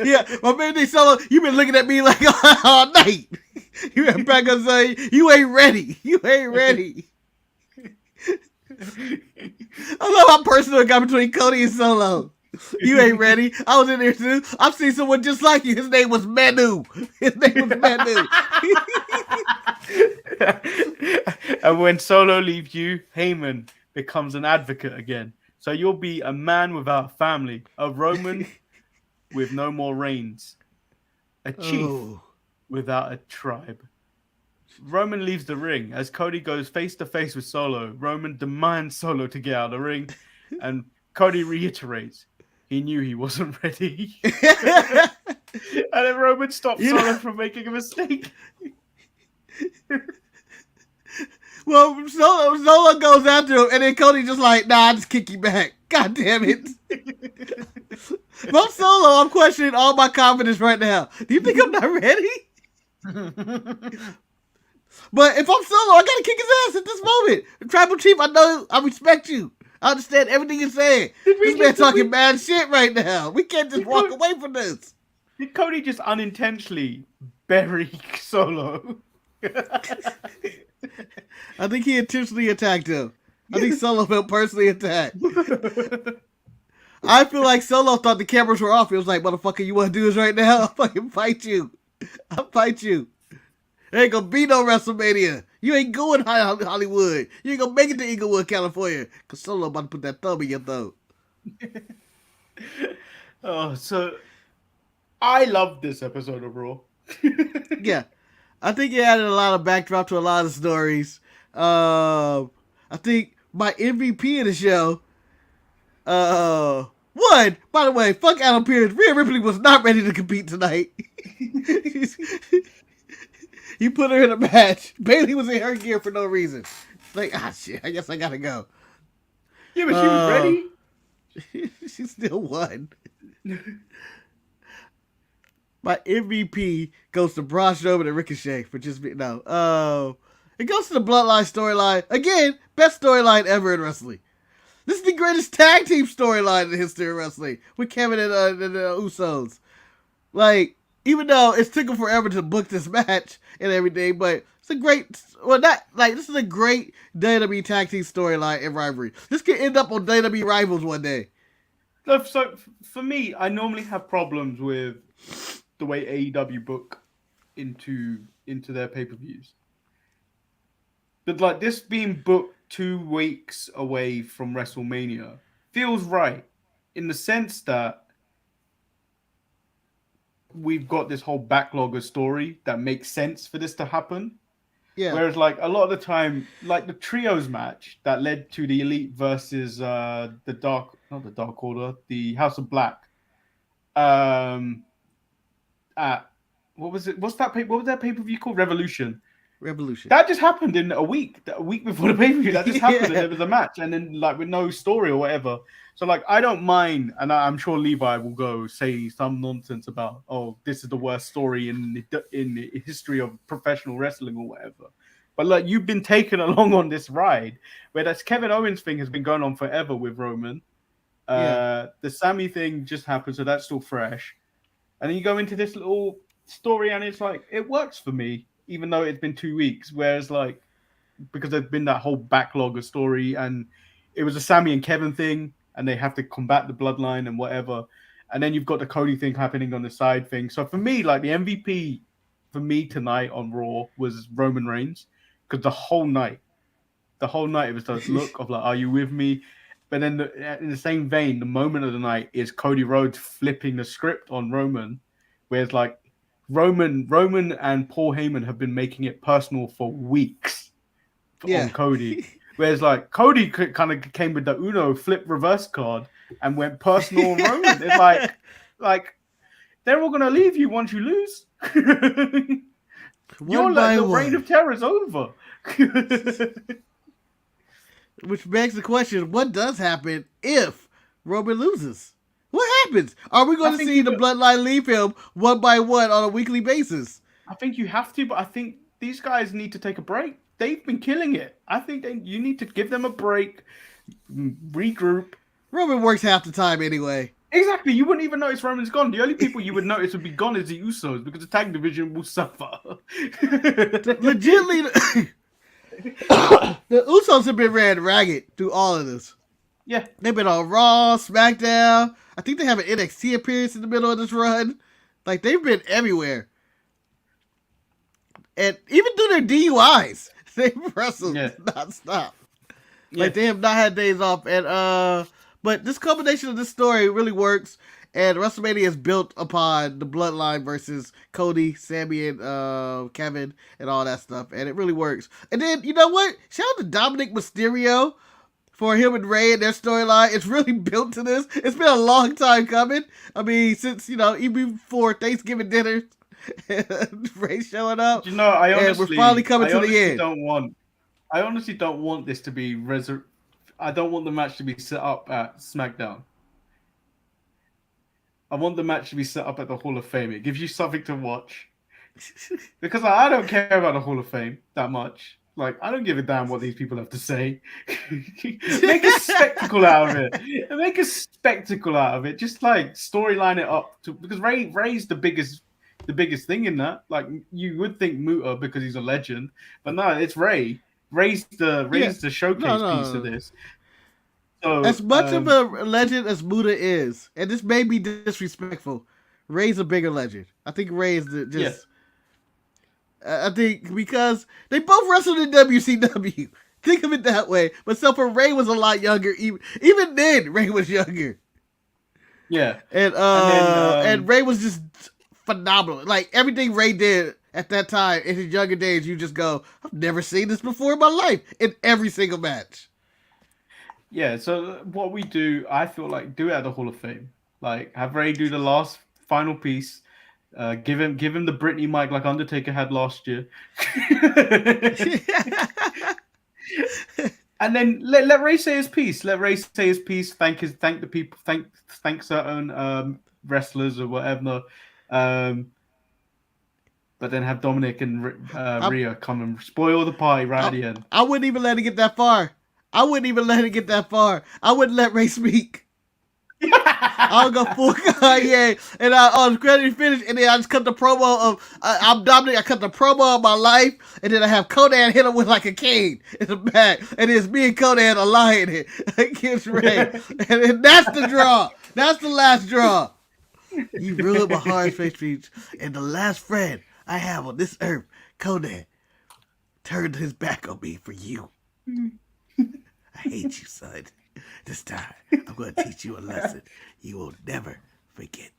Yeah, my man, Solo, you've been looking at me like all night. You went back and say, you ain't ready. You ain't ready. I love how personal it got between Cody and Solo. You ain't ready. I was in there too. I've seen someone just like you. His name was Manu. And when Solo leaves you, Heyman becomes an advocate again. So you'll be a man without a family, a Roman with no more reigns, a chief without a tribe. Roman leaves the ring. As Cody goes face to face with Solo, Roman demands Solo to get out of the ring, and Cody reiterates he knew he wasn't ready. And then Roman stops Solo from making a mistake. Well, Solo goes after him, and then Cody just like, nah, I just kick you back. God damn it. If I'm Solo, I'm questioning all my confidence right now. Do you think I'm not ready? But if I'm Solo, I gotta kick his ass at this moment. Tribal Chief, I know, I respect you. I understand everything you're saying. This man talking bad shit right now. We can't just walk away from this. Did Cody just unintentionally bury Solo? I think he intentionally attacked him. I think Solo felt personally attacked. I feel like Solo thought the cameras were off. He was like, motherfucker, you want to do this right now? I'll fucking fight you. I'll fight you. There ain't gonna be no WrestleMania. You ain't going Hollywood. You ain't gonna make it to Inglewood, California. Because Solo about to put that thumb in your throat. So I love this episode of Raw. Yeah. I think it added a lot of backdrop to a lot of stories. I think my MVP of the show, one, by the way, fuck Adam Pearce. Rhea Ripley was not ready to compete tonight. He put her in a match. Bayley was in her gear for no reason. Like, shit, I guess I gotta go. Yeah, but she was ready. She still won. My MVP goes to Braun Strowman and Ricochet for just being, no. It goes to the Bloodline storyline. Again, best storyline ever in wrestling. This is the greatest tag team storyline in the history of wrestling with Kevin and the Usos. Like, even though it's taken forever to book this match and everything, but it's a great, this is a great WWE tag team storyline and rivalry. This could end up on WWE Rivals one day. So for me, I normally have problems with the way AEW book into their pay-per-views. But like this being booked 2 weeks away from WrestleMania feels right in the sense that we've got this whole backlog of story that makes sense for this to happen. Yeah. Whereas like a lot of the time, like the trios match that led to the Elite versus the Dark Order, the House of Black. What was it? What was that pay-per-view called? Revolution. That just happened in a week before the pay-per-view. That just happened and there was a match and then like with no story or whatever. So like I don't mind, and I'm sure Levi will go say some nonsense about, oh, this is the worst story in the history of professional wrestling or whatever. But like you've been taken along on this ride where that Kevin Owens thing has been going on forever with Roman. The Sammy thing just happened, so that's still fresh. And then you go into this little story and it's like, it works for me, even though it's been 2 weeks. Whereas like, because there's been that whole backlog of story and it was a Sammy and Kevin thing and they have to combat the bloodline and whatever. And then you've got the Cody thing happening on the side thing. So for me, like the MVP for me tonight on Raw was Roman Reigns, because the whole night it was the look of like, are you with me? But then in the same vein, the moment of the night is Cody Rhodes flipping the script on Roman, where it's like Roman and Paul Heyman have been making it personal for weeks on Cody. Whereas like Cody kind of came with the Uno flip reverse card and went personal on Roman. It's like they're all gonna leave you once you lose. The reign of terror is over. Which begs the question: what does happen if Roman loses? What happens? Are we going to see the bloodline leave him one by one on a weekly basis? I think you have to, but I think these guys need to take a break. They've been killing it. I think you need to give them a break, regroup. Roman works half the time anyway. Exactly. You wouldn't even notice Roman's gone. The only people you would notice would be gone is the Usos, because the tag division will suffer. Legitimately, the Usos have been ran ragged through all of this. Yeah. They've been on Raw, SmackDown. I think they have an NXT appearance in the middle of this run. Like, they've been everywhere. And even through their DUIs, they've wrestled nonstop. Yeah. Like, they have not had days off. And but this combination of this story really works. And WrestleMania is built upon the bloodline versus Cody, Sammy, and Kevin, and all that stuff. And it really works. And then, you know what? Shout out to Dominic Mysterio for him and Ray and their storyline. It's really built to this. It's been a long time coming. I mean, since, even before Thanksgiving dinners, Ray showing up. We're finally coming to the end. I honestly don't want this to be I don't want the match to be set up at SmackDown. I want the match to be set up at the Hall of Fame. It gives you something to watch. Because I don't care about the Hall of Fame that much. Like, I don't give a damn what these people have to say. Make a spectacle out of it. Make a spectacle out of it. Just like storyline it up because Ray's the biggest thing in that. Like, you would think Muta because he's a legend, but no, it's Ray. Ray's the showcase piece of this. So, as much of a legend as Muta is, and this may be disrespectful, Ray's a bigger legend. I think Ray is I think because they both wrestled in WCW. Think of it that way. But except for Ray was a lot younger. Even then, Ray was younger. Yeah. And Ray was just phenomenal. Like, everything Ray did at that time in his younger days, you just go, I've never seen this before in my life in every single match. Yeah, so what we do, I feel like, do it at the Hall of Fame. Like, have Ray do the last final piece. Give him the Britney mic like Undertaker had last year. And then let Ray say his piece. Let Ray say his piece. Thank the people. Thank certain wrestlers or whatever. But then have Dominic and Rhea come and spoil the party right at the end. I wouldn't even let it get that far. I wouldn't let Ray speak. I'll go full Kanye, and the credit finish, and then I just cut the promo of I'm Dominic. I cut the promo of my life, and then I have Conan hit him with like a cane in the back, and it's me and Conan allying against Ray, and then that's the draw. That's the last draw. You ruined my hard face speech, and the last friend I have on this earth, Conan, turned his back on me for you. I hate you, son. This time, I'm going to teach you a lesson you will never forget.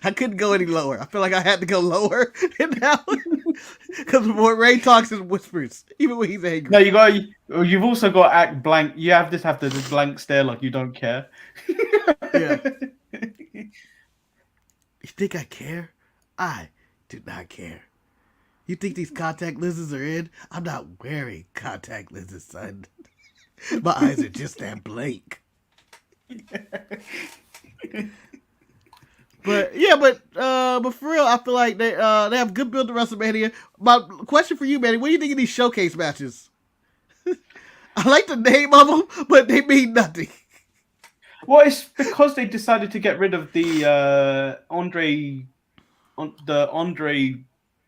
I couldn't go any lower. I feel like I had to go lower in that one. Because when Ray talks in whispers, even when he's angry. No, you've also got to act blank. You have to just blank stare like you don't care. Yeah. You think I care? I do not care. You think these contact lenses are in? I'm not wearing contact lenses, son. My eyes are just that blank. But for real, I feel like they have good build to WrestleMania. My question for you, Manny, what do you think of these showcase matches? I like the name of them, but they mean nothing. Well, it's because they decided to get rid of the Andre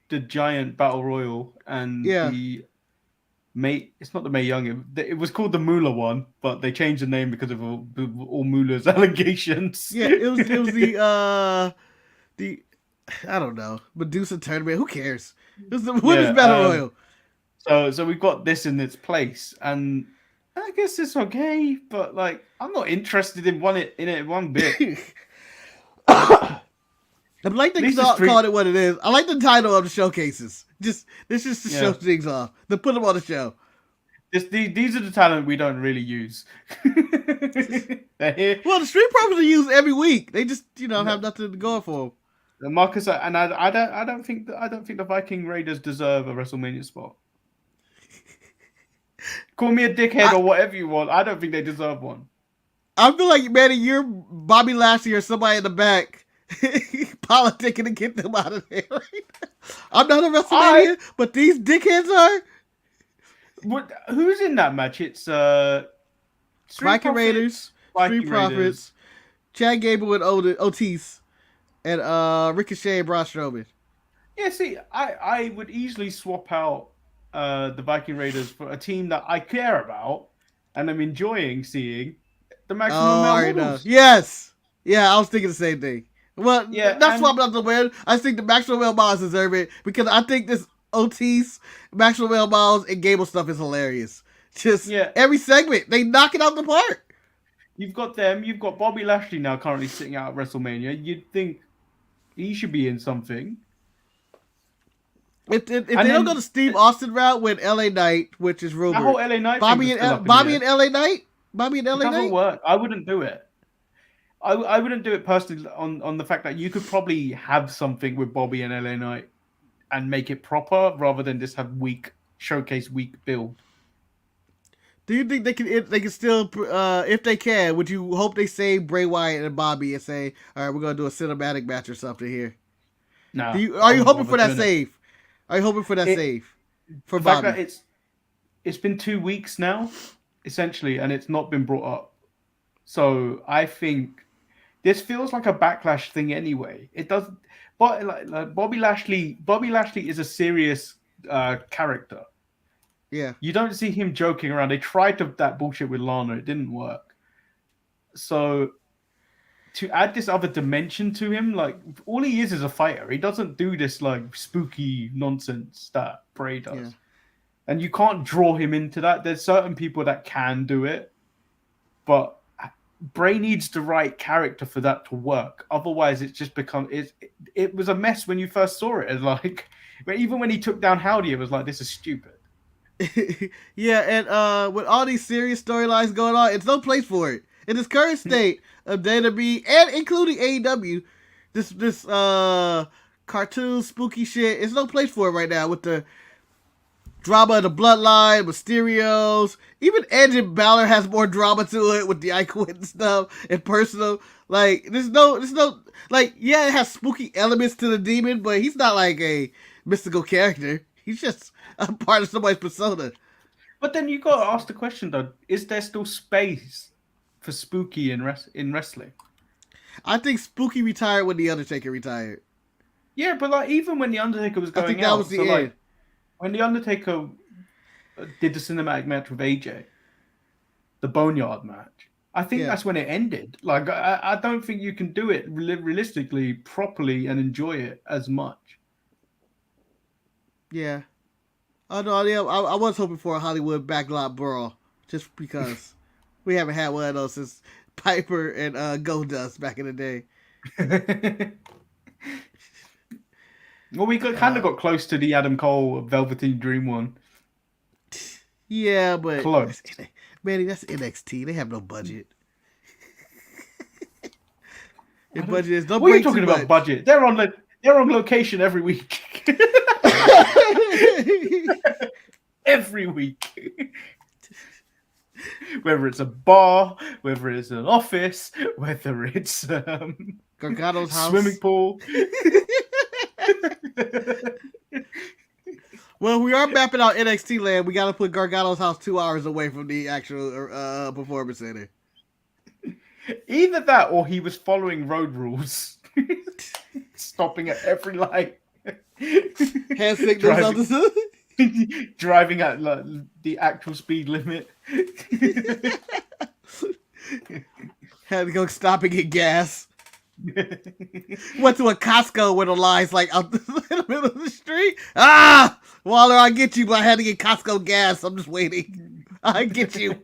the Giant Battle Royal and It's not the Mae Young. It was called the Moolah one, but they changed the name because of all Moolah's allegations. Yeah, it was the I don't know, Medusa tournament. Who cares? It was the women's battle royal. So we've got this in its place, and I guess it's okay, but like I'm not interested in it one bit. I like they called it what it is. I like the title of the showcases. This is to show things off. To put them on the show. These are the talent we don't really use. They're here. Well, the Street Profits are used every week. They just have nothing to go for them. Marcus, and I don't think the Viking Raiders deserve a WrestleMania spot. Call me a dickhead or whatever you want. I don't think they deserve one. I feel like, Manny, you're Bobby Lashley or somebody in the back politicking to get them out of there. Right? I'm not a WrestleMania, but these dickheads are. Who's in that match? It's Viking Raiders, Street Profits, Chad Gable and Otis, and Ricochet and Braun Strowman. Yeah, see, I would easily swap out the Viking Raiders for a team that I care about and I'm enjoying seeing, the Maximum Male Models. Yes. Yeah, I was thinking the same thing. Well, yeah, that's why I'm not the win. I think the Maximum Male Models deserve it because I think this Otis, Maximum Male Models, and Gable stuff is hilarious. Just every segment, they knock it out the park. You've got them. You've got Bobby Lashley now currently sitting out at WrestleMania. You'd think he should be in something. If they don't go the Steve Austin route with LA Knight, which is rumored, that whole LA Knight Bobby and LA Knight, Bobby and LA Knight doesn't work. I wouldn't do it. I wouldn't do it personally on the fact that you could probably have something with Bobby and LA Knight and make it proper rather than just have weak build. Do you think they can still, if they can, would you hope they save Bray Wyatt and Bobby and say, all right, we're going to do a cinematic match or something here? No. Are you hoping for that save? Are you hoping for that save for Bobby? Fact that it's been 2 weeks now, essentially, and it's not been brought up. So I think this feels like a backlash thing anyway. It does, but like Bobby Lashley is a serious character. Yeah. You don't see him joking around. They tried that bullshit with Lana. It didn't work. So to add this other dimension to him, like all he is a fighter. He doesn't do this like spooky nonsense that Bray does. Yeah. And you can't draw him into that. There's certain people that can do it. But Bray needs the right character for that to work. Otherwise, it's just it was a mess when you first saw it. It's like, even when he took down Howdy, it was like, this is stupid. Yeah, and with all these serious storylines going on, it's no place for it. In this current state of WWE and including AEW, this cartoon spooky shit, it's no place for it right now with the drama of the Bloodline, Mysterios. Even Edge and Balor has more drama to it with the I Quit and stuff and personal. Like, there's no like, yeah, it has spooky elements to the demon, but he's not like a mystical character. He's just a part of somebody's persona. But then you got to ask the question though: is there still space for spooky in wrestling? I think spooky retired when the Undertaker retired. Yeah, but like even when the Undertaker was going out, I think that was the end. Like, when the Undertaker did the cinematic match with AJ, the Boneyard match, I think that's when it ended. Like I don't think you can do it realistically, properly, and enjoy it as much. Yeah. Oh no, yeah, I was hoping for a Hollywood backlot brawl, just because we haven't had one of those since Piper and Goldust back in the day. Well, we kind of got close to the Adam Cole Velveteen Dream one. Yeah, but close. Manny, that's NXT. They have no budget. Your budget is what are you talking about? Budget? They're on location every week. Every week. Whether it's a bar, whether it's an office, whether it's Gargano's house, swimming pool. Well, we are mapping out NXT land. We got to put Gargano's house 2 hours away from the actual performance center. Either that, or he was following road rules, stopping at every light. Hand signals out the Driving at like, the actual speed limit. Had to go stop and get gas. Went to a Costco where the line's like out in the middle of the street. Ah! Waller, I get you, but I had to get Costco gas. I'm just waiting. I get you.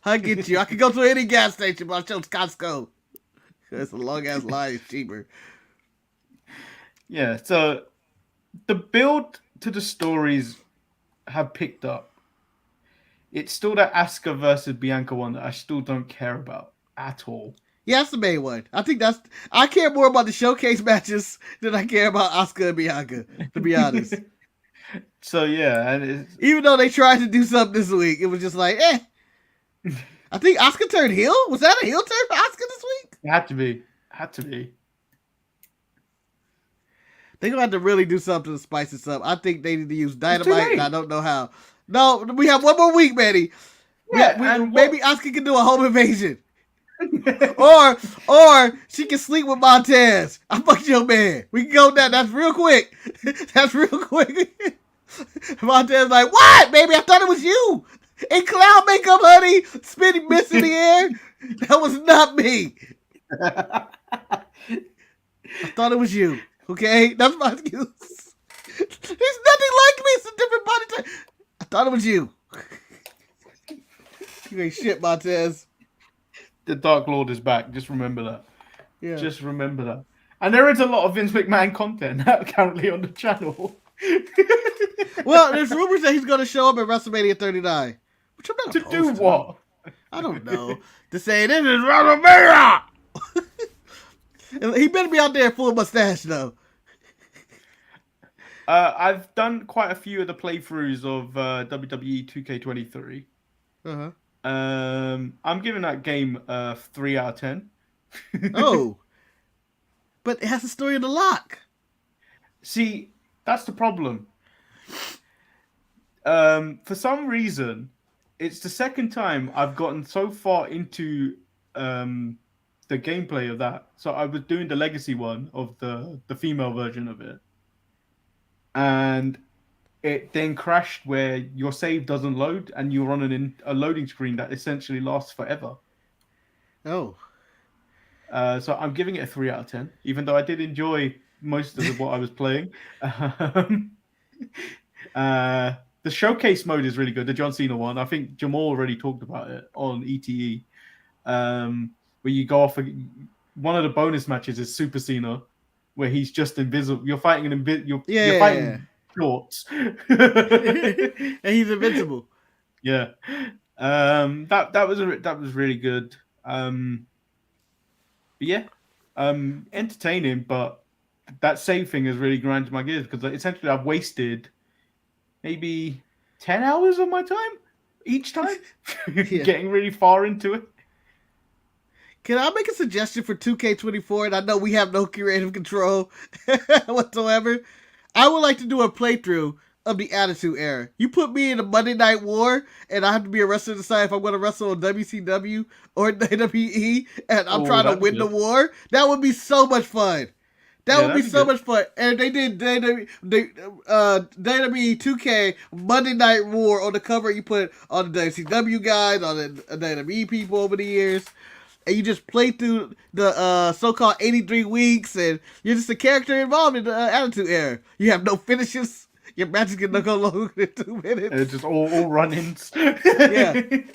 I get you. I could go to any gas station, but I chose Costco. It's a long ass line. It's cheaper. Yeah, so the build to the stories have picked up. It's still that Asuka versus Bianca one that I still don't care about at all. Yeah, that's the main one. I think I care more about the showcase matches than I care about Asuka and Bianca, to be honest. So yeah, and even though they tried to do something this week, it was just like, eh. I think Asuka turned heel. Was that a heel turn for Asuka this week? it had to be. Had to be. They're going to have to really do something to spice this up. I think they need to use Dynamite, and I don't know how. No, we have one more week, Manny. Yeah, maybe Asuka can do a home invasion. or she can sleep with Montez. I fucked your man. We can go down. That's real quick. That's real quick. Montez like, what, baby? I thought it was you. In cloud makeup, honey. Spinning mist in the air. That was not me. I thought it was you. Okay? That's my excuse. There's nothing like me. It's a different body type. I thought it was you. You ain't shit, Montez. The Dark Lord is back. Just remember that. Yeah. Just remember that. And there is a lot of Vince McMahon content currently on the channel. Well, there's rumors that he's going to show up at WrestleMania 39. Which I'm not To do opposed to. what? I don't know. To say, this is WrestleMania! He better be out there full mustache, though. I've done quite a few of the playthroughs of WWE 2K23. Uh-huh. I'm giving that game 3 out of 10. Oh. But it has the story of the lock. See, that's the problem. For some reason, it's the second time I've gotten so far into the gameplay of that. So I was doing the legacy one of the female version of it. And it then crashed where your save doesn't load and you're on a loading screen that essentially lasts forever. Oh. So I'm giving it a 3 out of 10, even though I did enjoy most of what I was playing. The showcase mode is really good, the John Cena one. I think Jamal already talked about it on ETE. Where you go off, one of the bonus matches is Super Cena, where he's just invisible. You're fighting you're fighting shorts. And he's invincible. Yeah. That was really good. Yeah. Entertaining, but that save thing has really grinded my gears because essentially I've wasted maybe 10 hours of my time each time getting really far into it. Can I make a suggestion for 2K24? And I know we have no creative control whatsoever. I would like to do a playthrough of the Attitude Era. You put me in a Monday Night War, and I have to be a wrestler to decide if I'm going to wrestle on WCW or WWE, and I'm trying to win the war. That would be so much fun. That would be so much fun. And they did WWE 2K Monday Night War on the cover. You put on the WCW guys, on the WWE people over the years. And you just play through the so-called 83 weeks, and you're just a character involved in the Attitude Era. You have no finishes. Your matches can go longer than 2 minutes. And it's just all run-ins. Yeah. The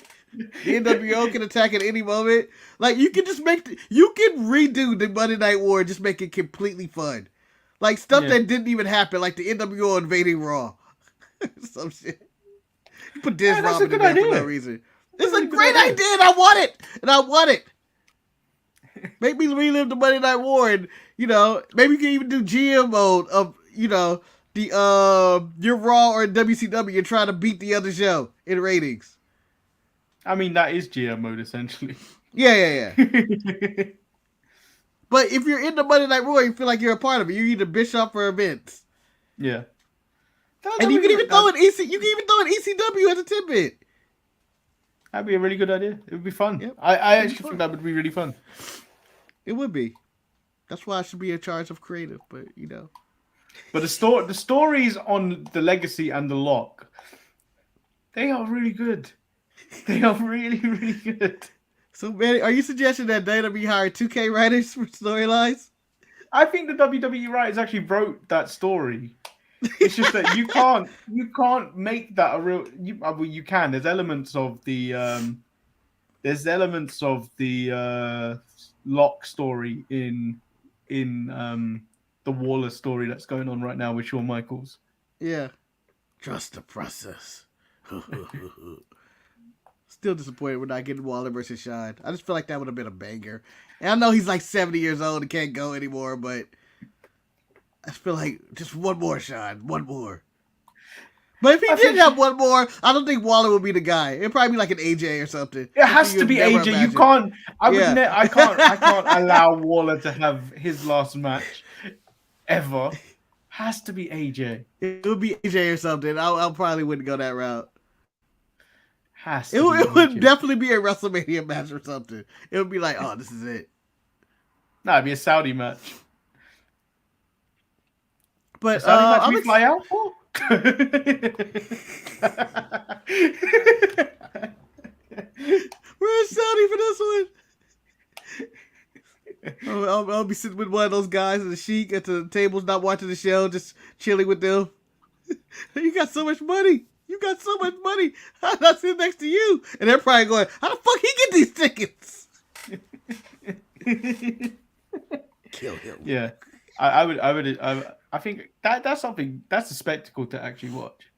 NWO can attack at any moment. Like, you can just you can redo the Monday Night War and just make it completely fun. Like, stuff that didn't even happen, like the NWO invading Raw. Some shit. You put Diz Robin in there for no reason. It's a great idea, and I want it! And I want it! Make me relive the Monday Night War, and, maybe you can even do GM mode of, the your Raw or WCW, you're trying to beat the other show in ratings. I mean, that is GM mode, essentially. Yeah. But if you're in the Monday Night Raw, you feel like you're a part of it. You're either Bischoff or Vince. Yeah. And you can even throw in ECW as a tidbit. That'd be a really good idea. It would be fun. Yep. I actually think that would be really fun. It would be. That's why I should be in charge of creative, but But the stories on the Legacy and the Lock, they are really good. They are really, really good. So, Manny, are you suggesting that WWE hired 2K writers for storylines? I think the WWE writers actually wrote that story. It's just that you can't make that a real. Well, you can. There's elements of the Lock story in the Waller story that's going on right now with Shawn Michaels. Yeah. Trust the process. Still disappointed we're not getting Waller versus Shine. I just feel like that would have been a banger. And I know he's like 70 years old and can't go anymore, but I just feel like just one more, Shine. One more. But if he did have one more, I don't think Waller would be the guy. It'd probably be like an AJ or something. It has to be AJ. Imagine. You can't. I can't allow Waller to have his last match ever. Has to be AJ. It would be AJ or something. I probably wouldn't go that route. Has It to would, be it would AJ. definitely be a WrestleMania match or something. It would be like, oh, this is it. No, it'd be a Saudi match. But Saudi match I'm we fly out for? Where's Saudi for this one? I'll be sitting with one of those guys in the chic at the tables, not watching the show, just chilling with them. You got so much money. You got so much money. I'm not sitting next to you. And they're probably going, how the fuck he get these tickets? Kill him. Yeah. I think that's something, that's a spectacle to actually watch.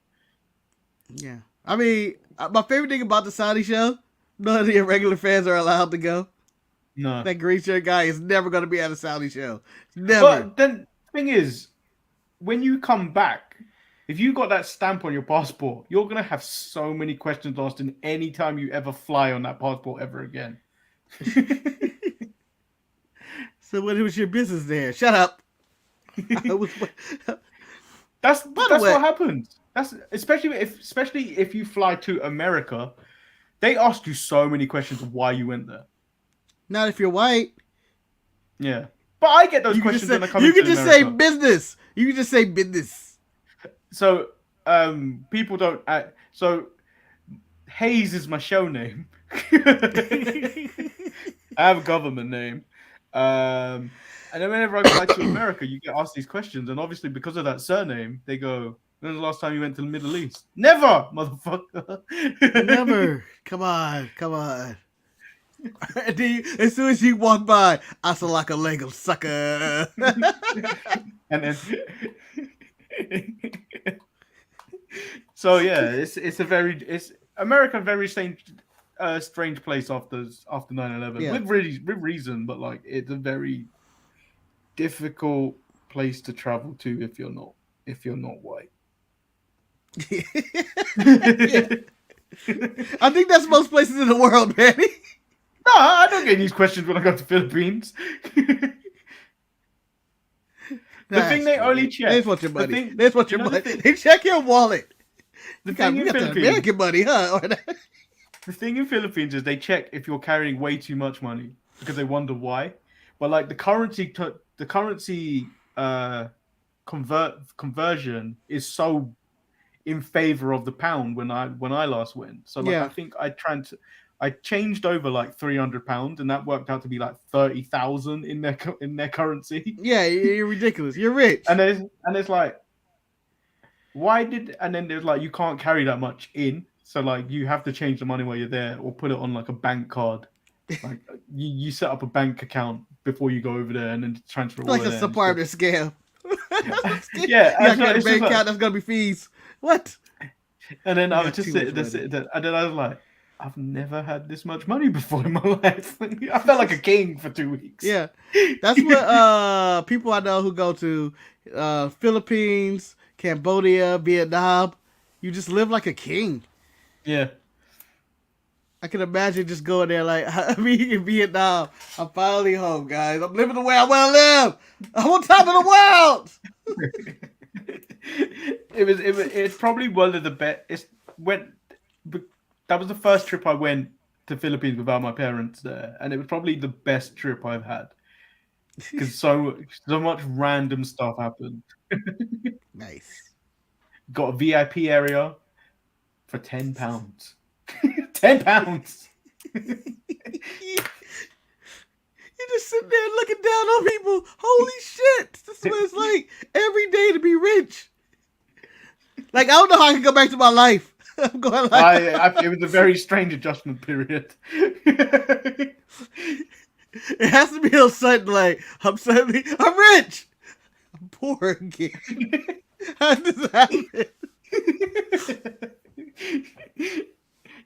Yeah. I mean, my favorite thing about the Saudi show, none of the regular fans are allowed to go. No. That green shirt guy is never going to be at a Saudi show. Never. But then the thing is, when you come back, if you got that stamp on your passport, you're going to have so many questions asked in any time you ever fly on that passport ever again. So what was your business there? Shut up. That's way- what happens. That's especially if you fly to America, they ask you so many questions of why you went there. Not if you're white. Yeah, but I get those You can questions just when I say, come you into can just say America. business. You can just say business. So people don't. So Hayes is my show name. I have a government name. And then whenever I go back to America, you get asked these questions, and obviously because of that surname, they go, "When was the last time you went to the Middle East?" Never, motherfucker. Never. Come on. And then as soon as you walk by, I saw like a Lego sucker. And then, so yeah, it's America a very strange place after 9/11 Yeah. with reason, but like it's a very difficult place to travel to if you're not white. I think that's most places in the world, Manny. No, I don't get these questions when I go to Philippines. The thing they only check. They just want your money. thing- They just want you your know, money. They check your wallet. The We got thing in the Philippines, American money, huh? the thing in Philippines is they check if you're carrying way too much money because they wonder why. But like the currency conversion is so in favor of the pound when I last went. So like Yeah. I think I changed over like £300 and that worked out to be like 30,000 in their currency. Yeah, you're ridiculous. You're rich. And it's like, and then there's like you can't carry that much in, so like you have to change the money while you're there or put it on like a bank card. Like you set up a bank account before you go over there and then transfer. Like all a there and apartment scam. Yeah, you got it's to just bank like- account. That's gonna be fees. What? And then I got was just too sitting much there, and then I was like, I've never had this much money before in my life. I felt like a king for 2 weeks. Yeah, that's what people I know who go to Philippines, Cambodia, Vietnam. You just live like a king. Yeah. I can imagine just going there like, in Vietnam. I'm finally home, guys. I'm living the way I want to live. I'm on top of the world. It's probably one of the best. That was the first trip I went to Philippines without my parents there, and it was probably the best trip I've had because so much random stuff happened. Nice. Got a VIP area for £10. £10. You just sitting there looking down on people. Holy shit! This is what it's like every day to be rich. Like I don't know how I can go back to my life. I'm going like it was a very strange adjustment period. it has to be a sudden. Like I'm rich. I'm poor again. How did this happen?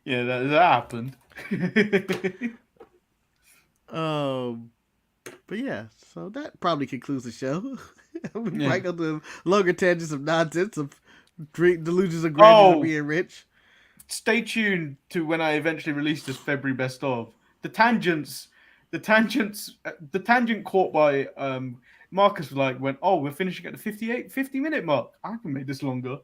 Yeah, that happened. But yeah, so that probably concludes the show. We might go to longer tangents of nonsense of delusions of grandeur of being rich. Stay tuned to when I eventually release this February best of. The tangent caught by Marcus went, oh, we're finishing at the 50-minute mark. I can make this longer.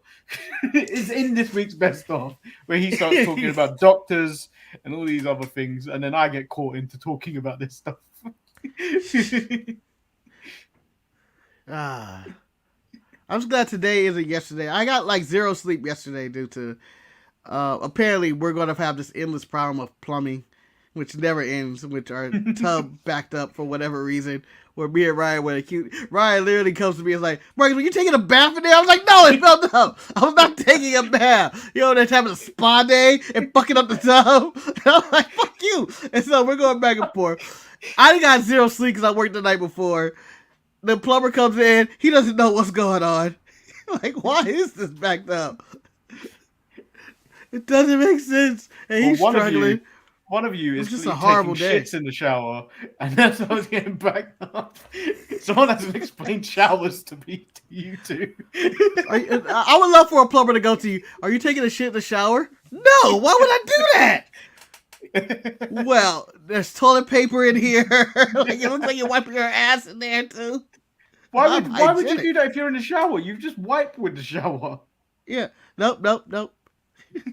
It's in this week's best of, where he starts talking about doctors and all these other things, and then I get caught into talking about this stuff. I'm just glad today isn't yesterday. I got like zero sleep yesterday due to apparently we're going to have this endless problem of plumbing, which never ends, which our tub backed up for whatever reason. Where me and Ryan were cute. Ryan literally comes to me and is like, Marcus, were you taking a bath in there? I was like, no, it felt up. I was not taking a bath. You know, they're having a spa day and fucking up the tub. And I'm like, fuck you. And so we're going back and forth. I got zero sleep because I worked the night before. The plumber comes in. He doesn't know what's going on. Like, why is this backed up? It doesn't make sense. And he's struggling. One of you is just a horrible day. Shits in the shower, and that's how I was getting backed up. Someone hasn't explained showers to you two. I would love for a plumber to go to you. Are you taking a shit in the shower? No. Why would I do that? Well, there's toilet paper in here. Like, it looks like you're wiping your ass in there too. Why would you do that if you're in the shower? You just wipe with the shower. Yeah. Nope.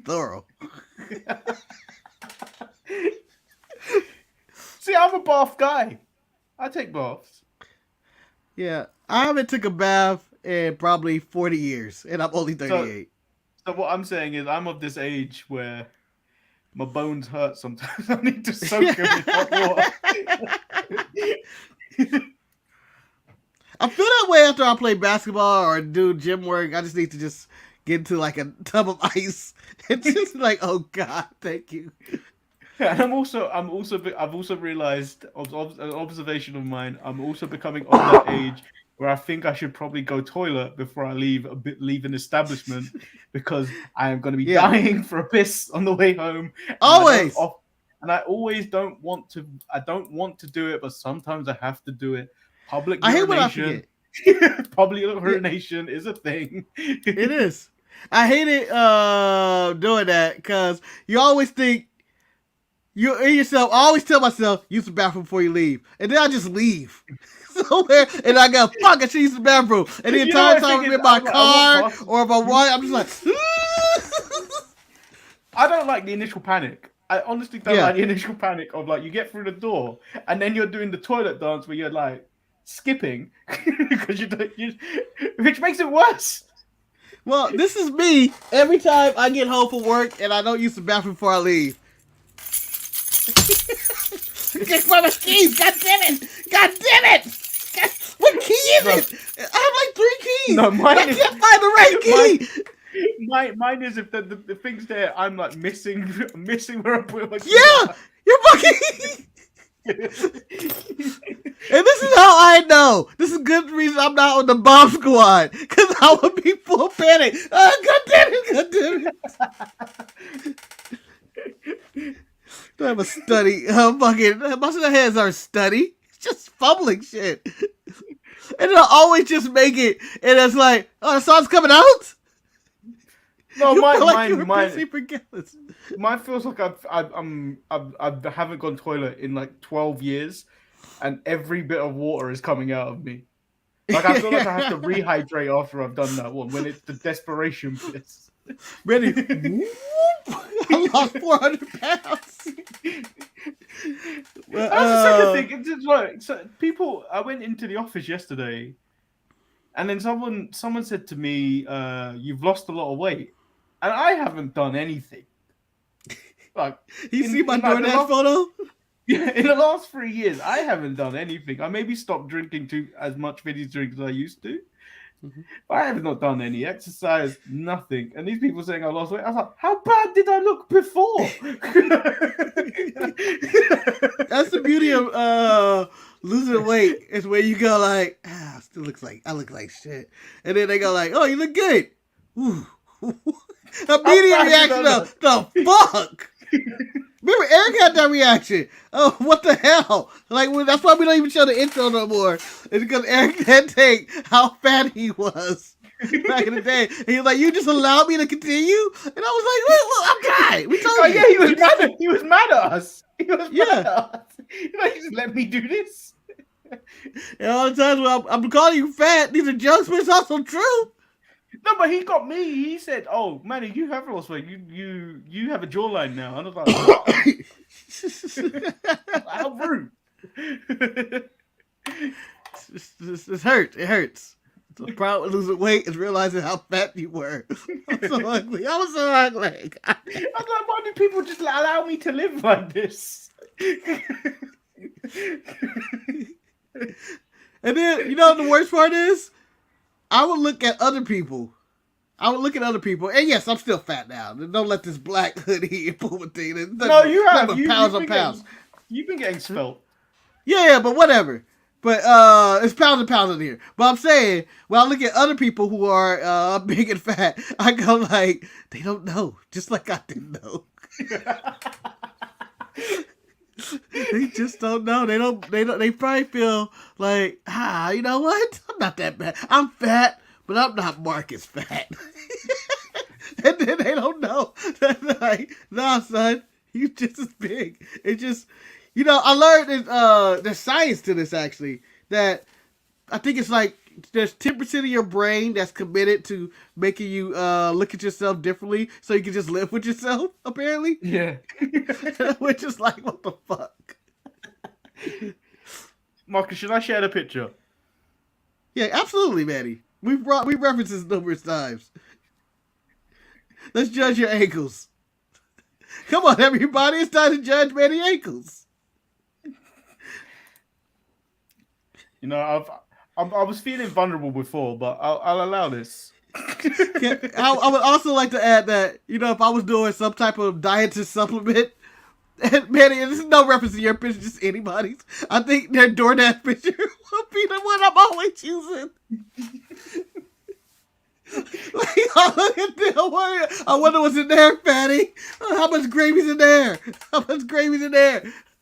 Thorough. See, I'm a bath guy. I take baths. Yeah, I haven't took a bath in probably 40 years, and I'm only 38. So what I'm saying is I'm of this age where my bones hurt sometimes. I need to soak them in hot water. I feel that way after I play basketball or do gym work. I just need to just get into like a tub of ice. It's just like, oh God, thank you. And I've also realized, an observation of mine, I'm also becoming of that age where I think I should probably go toilet before I leave an establishment, because I am going to be dying for a piss on the way home. Always. And I always don't want to do it, but sometimes I have to do it. Public I hate urination. when I forget. Public urination is a thing. It is. I hate it doing that, because you always think, you in yourself. I always tell myself, use the bathroom before you leave, and then I just leave somewhere, and I go, fuck, I should use the bathroom. And the entire time I'm in my car or if I'm running, I'm just like, I don't like the initial panic. I honestly don't like the initial panic of like you get through the door and then you're doing the toilet dance where you're like skipping because which makes it worse. Well, this is me every time I get home from work and I don't use the bathroom before I leave. Get my keys! God damn it! What key is it? I have like 3 keys. No, mine I can't find the right key. Mine is if the thing's there, I'm like missing where I put my keys. Yeah, you're fucking. And this is how I know. This is a good reason I'm not on the bomb squad, because I would be full panic. God damn it! I have a study. Most of the hands are study. It's just fumbling shit. And they'll always just make it. And it's like, oh, the song's coming out? No, mine feels like I haven't gone toilet in like 12 years. And every bit of water is coming out of me. Like I feel like I have to rehydrate after I've done that one, when it's the desperation piss. Ready? I lost 400 pounds. That's the second thing. It's just like, so people. I went into the office yesterday, And then someone said to me, "You've lost a lot of weight," and I haven't done anything. Like, You see my DoorDash photo? Yeah, in the last 3 years, I haven't done anything. I maybe stopped drinking as much fizzy drinks as I used to. But I have not done any exercise, nothing. And these people saying I lost weight. I was like, how bad did I look before? That's the beauty of losing weight, is where you go like, I look like shit. And then they go like, oh, you look good. Ooh. Immediate reaction of, the fuck? Remember, Eric had that reaction. Oh, what the hell? Like, that's why we don't even show the intro no more. It's because Eric had take how fat he was back in the day. And he was like, you just allowed me to continue? And I was like, look, I'm God. We told you. Yeah, he was mad at us. He was mad at us. He's like, just let me do this. And all the times when I'm calling you fat, these are jokes, but it's also true. No, but he got me. He said, "Oh, Manny, you have lost weight. You have a jawline now." And I was like, "How rude!" It hurts. It hurts. The problem with losing weight is realizing how fat you were. I'm so ugly. I was so ugly. I was like, "Why do people just allow me to live like this?" And then, you know what the worst part is? I would look at other people. And yes, I'm still fat now. Don't let this black hoodie pull my thing. No, you have. Pounds on pounds. You've been getting svelte. Yeah, but whatever. But it's pounds and pounds in here. But I'm saying, when I look at other people who are big and fat, I go like, they don't know. Just like I didn't know. They just don't know. They probably feel like, you know what? I'm not that bad. I'm fat, but I'm not Marcus fat. And then they don't know. They're like, nah, son, you just as big. It just, I learned there's science to this actually. That I think it's like there's 10% of your brain that's committed to making you look at yourself differently, so you can just live with yourself. Apparently, Yeah. Which is like, what the fuck? Marcus, should I share the picture? Yeah, absolutely, Manny. We referenced this numerous times. Let's judge your ankles. Come on, everybody! It's time to judge Manny ankles. I was feeling vulnerable before, but I'll allow this. I would also like to add that, if I was doing some type of dietary supplement, and Manny, this is no reference to your picture, just anybody's. I think their DoorDash picture would be the one I'm always choosing. Like, I wonder what's in there, fatty. How much gravy's in there?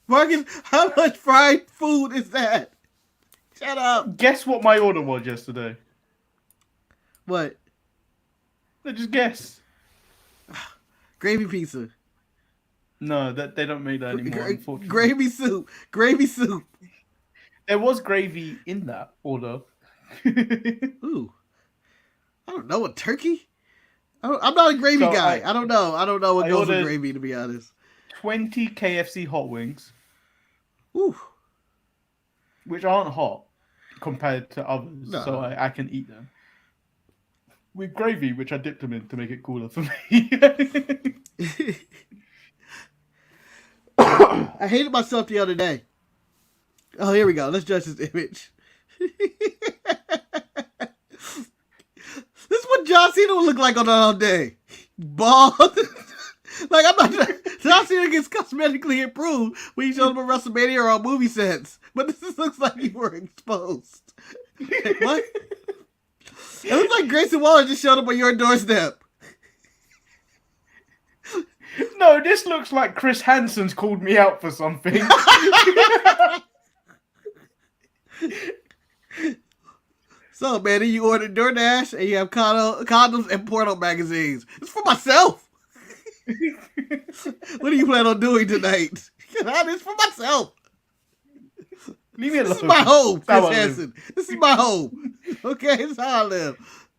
Marcus, how much fried food is that? Shut up. Guess what my order was yesterday? What? No, just guess. Gravy pizza. No, they don't make that anymore, unfortunately. Gravy soup. There was gravy in that order. Ooh. I don't know, a turkey? I'm not a gravy guy. I don't know what goes with gravy, to be honest. 20 KFC hot wings. Ooh. Which aren't hot compared to others, so I can eat them. With gravy, which I dipped them in to make it cooler for me. I hated myself the other day. Oh, here we go. Let's judge this image. This is what John Cena would look like on all day. Bald. Like, I'm not. John Cena gets cosmetically improved when you show him at WrestleMania or on movie sets. But this looks like you were exposed. What? It looks like Grayson Waller just showed up on your doorstep. No, this looks like Chris Hansen's called me out for something. So, Manny, you ordered DoorDash and you have condoms and porno magazines. It's for myself. What do you plan on doing tonight? It's for myself. Leave me alone. This is my home, Chris Hansen. This is my home. Okay, this is how I live.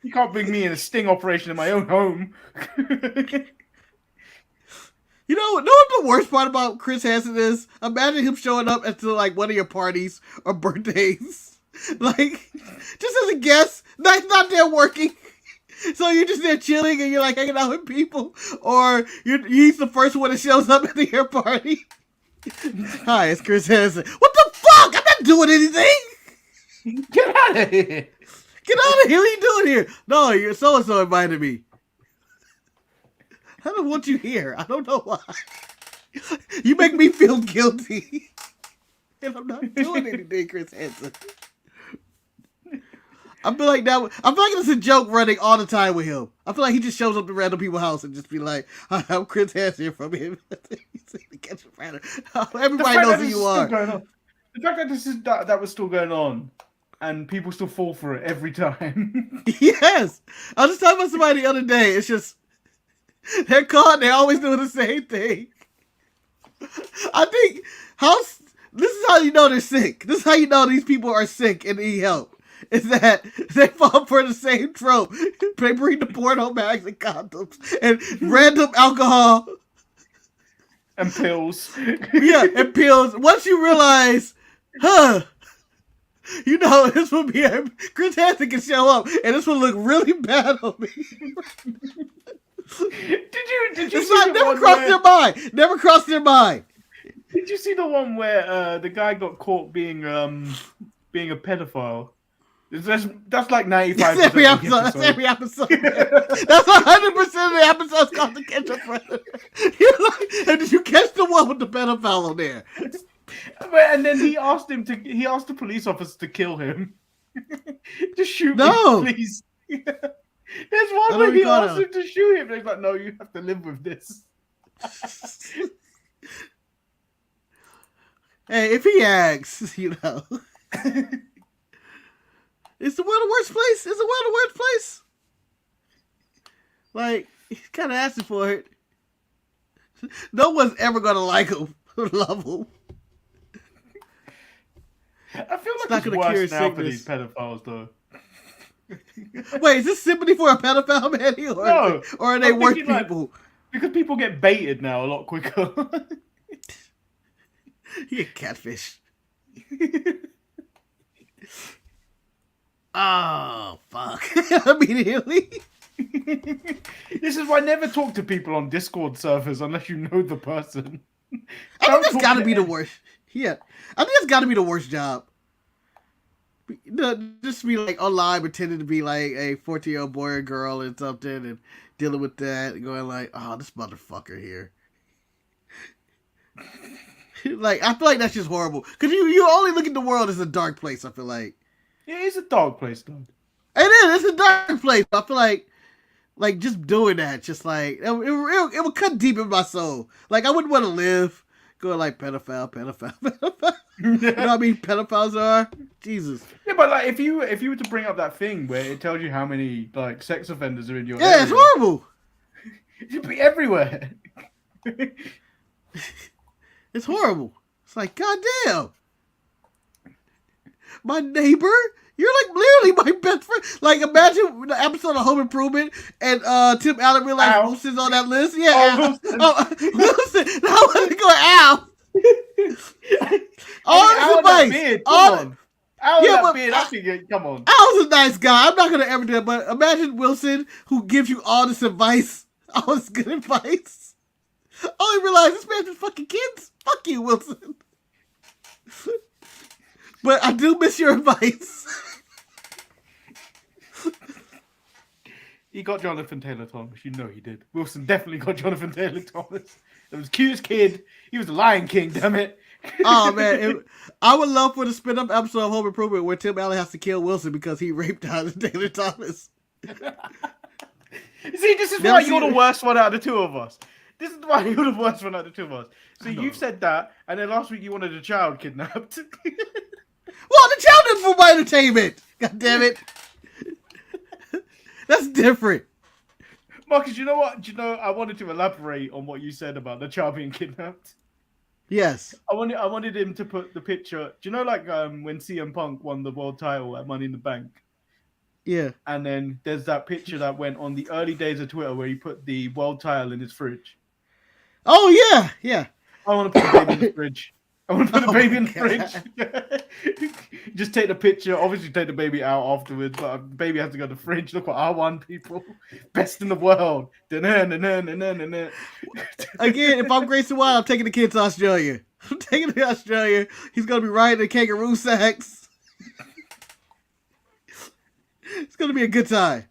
You can't bring me in a sting operation in my own home. You know what the worst part about Chris Hansen is? Imagine him showing up at like one of your parties or birthdays. Like, just as a guest, not there working. So you're just there chilling and you're like hanging out with people, or he's the first one that shows up at the hair party. Hi, it's Chris Hansen. What the fuck? I'm not doing anything. Get out of here. Get out of here. What are you doing here? No, you're so-and-so invited me. I don't want you here. I don't know why. You make me feel guilty. And I'm not doing anything, Chris Hansen. I feel like it's a joke running all the time with him. I feel like he just shows up to random people's house and just be like, "Hi, I'm Chris Hansen from him." Everybody knows who you are. The fact that that was still going on, and people still fall for it every time. Yes, I was just talking about somebody the other day. It's just they're caught. They're always doing the same thing. I think this is how you know they're sick. This is how you know these people are sick and need help. Is that they fall for the same trope. They bring the porno bags and condoms and random alcohol. And pills. Yeah, and pills. Once you realize, this will be Chris Hansen can show up and this will look really bad on me. Did you never crossed their mind. Never crossed their mind. Did you see the one where the guy got caught being a pedophile? That's like 95%. That's every episode. That's every episode. That's 100% of the episodes called The Catch a Predator. You're like, did you catch the one with the pedophile on there? And then he asked the police officer to kill him. Just shoot me, please. There's one where he asked him to shoot him. And he's like, no, you have to live with this. Hey, if he asks, Is the world a worse place? Is the world a worse place? Like, he's kind of asking for it. No one's ever going to like him or love him. I feel like it's worse now for these pedophiles, though. Wait, is this sympathy for a pedophile, Manny? Or are they worse people? Because people get baited now a lot quicker. You get catfish. Oh, fuck. Immediately. This is why I never talk to people on Discord servers unless you know the person. I think that's got to be the worst. Yeah. I think that's got to be the worst job. Just be like online pretending to be like a 14-year-old boy or girl and something and dealing with that and going like, oh, this motherfucker here. Like, I feel like that's just horrible. Because you only look at the world as a dark place, I feel like. Yeah, it's a dark place, though. It is. It's a dark place. I feel like just doing that, just like, it would cut deep in my soul. Like, I wouldn't want to live going like pedophile. You know what I mean? Pedophiles are. Jesus. Yeah, but like, if you were to bring up that thing where it tells you how many like sex offenders are in your area, it's horrible. It should be everywhere. It's horrible. It's like, goddamn. My neighbor? You're like literally my best friend. Like, imagine the episode of Home Improvement and Tim Allen realized Wilson's on that list. Yeah, Wilson. I wasn't going Al. All this advice. Come on. Al's a nice guy. I'm not gonna ever do it, but imagine Wilson who gives you all this advice, all this good advice. Only realize this man's just fucking kids. Fuck you, Wilson. But I do miss your advice. He got Jonathan Taylor Thomas. You know he did. Wilson definitely got Jonathan Taylor Thomas. It was the cutest kid. He was the Lion King, damn it. Oh, man. I would love for the spin-off episode of Home Improvement where Tim Allen has to kill Wilson because he raped Jonathan Taylor Thomas. See, this is why you're the worst one out of the two of us. This is why you're the worst one out of the two of us. So you've said that, and then last week you wanted a child kidnapped. Well, the child is for my entertainment. God damn it. That's different. Marcus, you know what? I wanted to elaborate on what you said about the child being kidnapped. Yes. I wanted him to put the picture. Do you know, like when CM Punk won the world title at Money in the Bank? Yeah. And then there's that picture that went on the early days of Twitter where he put the world title in his fridge. Oh, yeah. Yeah. I want to put the baby in the fridge. I want to put the baby in the fridge. Just take the picture. Obviously, take the baby out afterwards. But the baby has to go to the fridge. Look what I won, people. Best in the world. Again, if I'm Grayson Wild, I'm taking the kid to Australia. I'm taking him to Australia. He's gonna be riding the kangaroo sacks. It's gonna be a good time.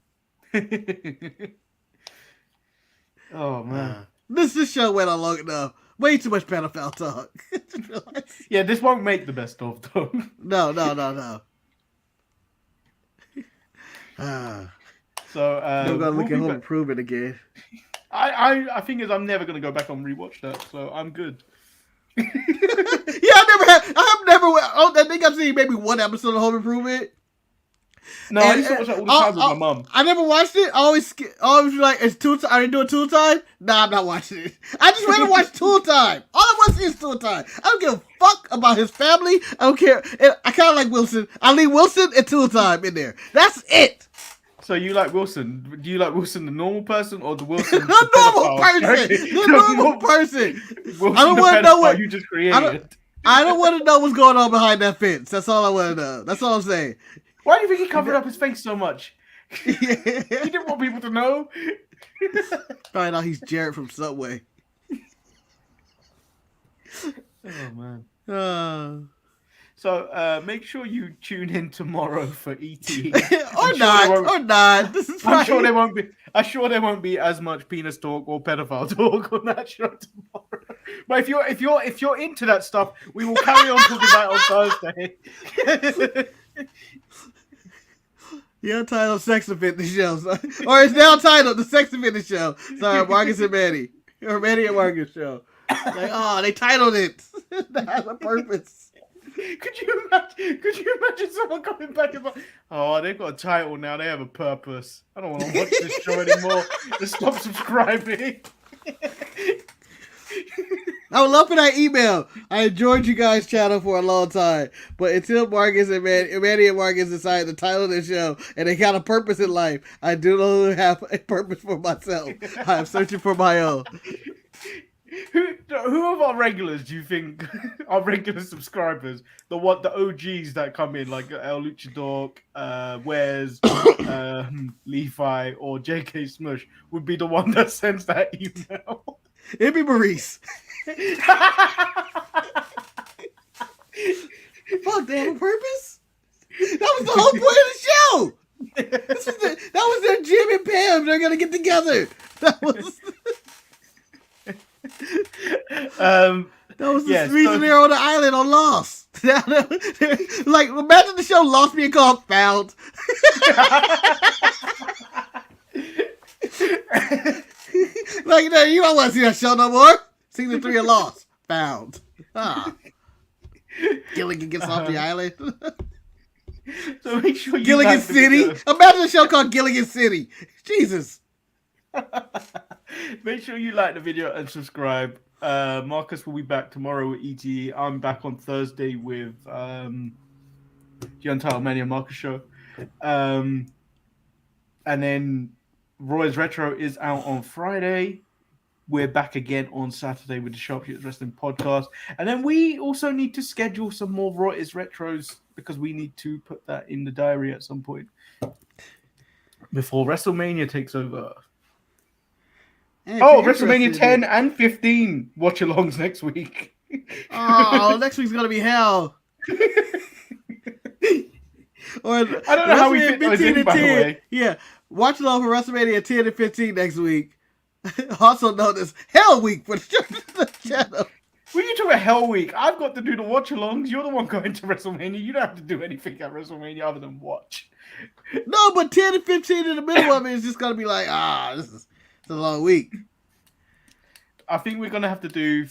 Oh man, this show went on long enough. Way too much pedophile talk. Yeah, this won't make the best of though. No. So I'm gonna look at Home Improvement again. I think is I'm never gonna go back and rewatch that, so I'm good. Yeah, I think I've seen maybe one episode of Home Improvement. No, I used to watch that all the time with my mum. I never watched it. I always be like, it's Tool Time. Are they doing Tool Time? Nah, I'm not watching it. I just rather watch Tool Time. All I want to see is Tool Time. I don't give a fuck about his family. I don't care. I kind of like Wilson. I leave Wilson and Tool Time in there. That's it. So you like Wilson? Do you like Wilson the normal person or the Wilson the normal person? The normal person. Wilson I don't want to know what you just created. I don't want to know what's going on behind that fence. That's all I want to know. That's all I'm saying. Why do you think he covered up his face so much? He didn't want people to know. Find out he's Jared from Subway. Oh man. So make sure you tune in tomorrow for ET. or not. This is I'm sure there won't be. I'm sure there won't be as much penis talk or pedophile talk on that show tomorrow. But if you're into that stuff, we will carry on talking about it on Thursday. The Untitled Sex and Fitness Show. Or it's now titled The Sex and Fitness Show. Sorry, Marcus and Manny. Or Manny and Marcus Show. Like, oh, they titled it. That has a purpose. Could you imagine someone coming back and like, oh, they've got a title now, they have a purpose. I don't want to watch this show anymore. Just stop subscribing. I would love for that email. I enjoyed you guys' channel for a long time, but until Marcus and Manny and Marcus decided to title this show and they got a purpose in life, I do not have a purpose for myself. I am searching for my own. Who of our regulars do you think are regular subscribers? The OGs that come in, like El Luchador, Wes, Levi, or JK Smush, would be the one that sends that email? It'd be Maurice. Fuck, they have a purpose? That was the whole point of the show. That was their Jim and Pam. They're gonna get together. That was. That was the reason they're on the island on Lost. Like, imagine the show Lost being called Found. Like, you don't want to see that show no more. Season 3 of Lost. Found. Gilligan gets off the island. So make sure you Gilligan City. Imagine a show called Gilligan City. Jesus. Make sure you like the video and subscribe. Marcus will be back tomorrow with ET. I'm back on Thursday with the Untitled Manny and Marcus show. And then Roy's Retro is out on Friday. We're back again on Saturday with the Sharpshooters Wrestling podcast. And then we also need to schedule some more Roy's Retros because we need to put that in the diary at some point before WrestleMania takes over. WrestleMania 10 and 15 watch-alongs next week. Oh, next week's going to be hell. Or I don't know how we fit those in, by the way. Yeah, watch along for WrestleMania 10 and 15 next week. Also known as Hell Week for the channel. When you talk about Hell Week, I've got to do the watch-alongs. You're the one going to WrestleMania. You don't have to do anything at WrestleMania other than watch. No, but 10 and 15 in the middle of it is just going to be like, it's a long week. I think we're going to have to do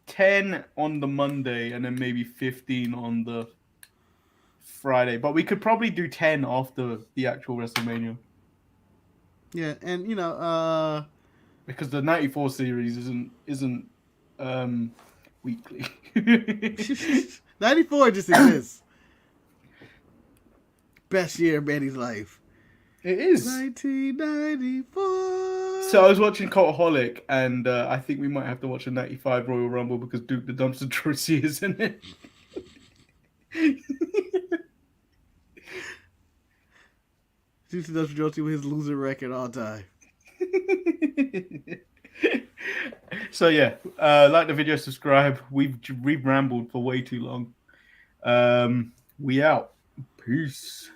10 on the Monday and then maybe 15 on the Friday. But we could probably do 10 after the actual WrestleMania. Yeah, and because the 94 series isn't weekly. 94 just exists. Best year of Manny's life. It is 1994. So I was watching Cultaholic, and I think we might have to watch a 95 Royal Rumble because Duke the Dumpster Drosy is in it. Juicy does Josie with his loser record all time. So yeah, like the video, subscribe. We've rambled for way too long. We out. Peace.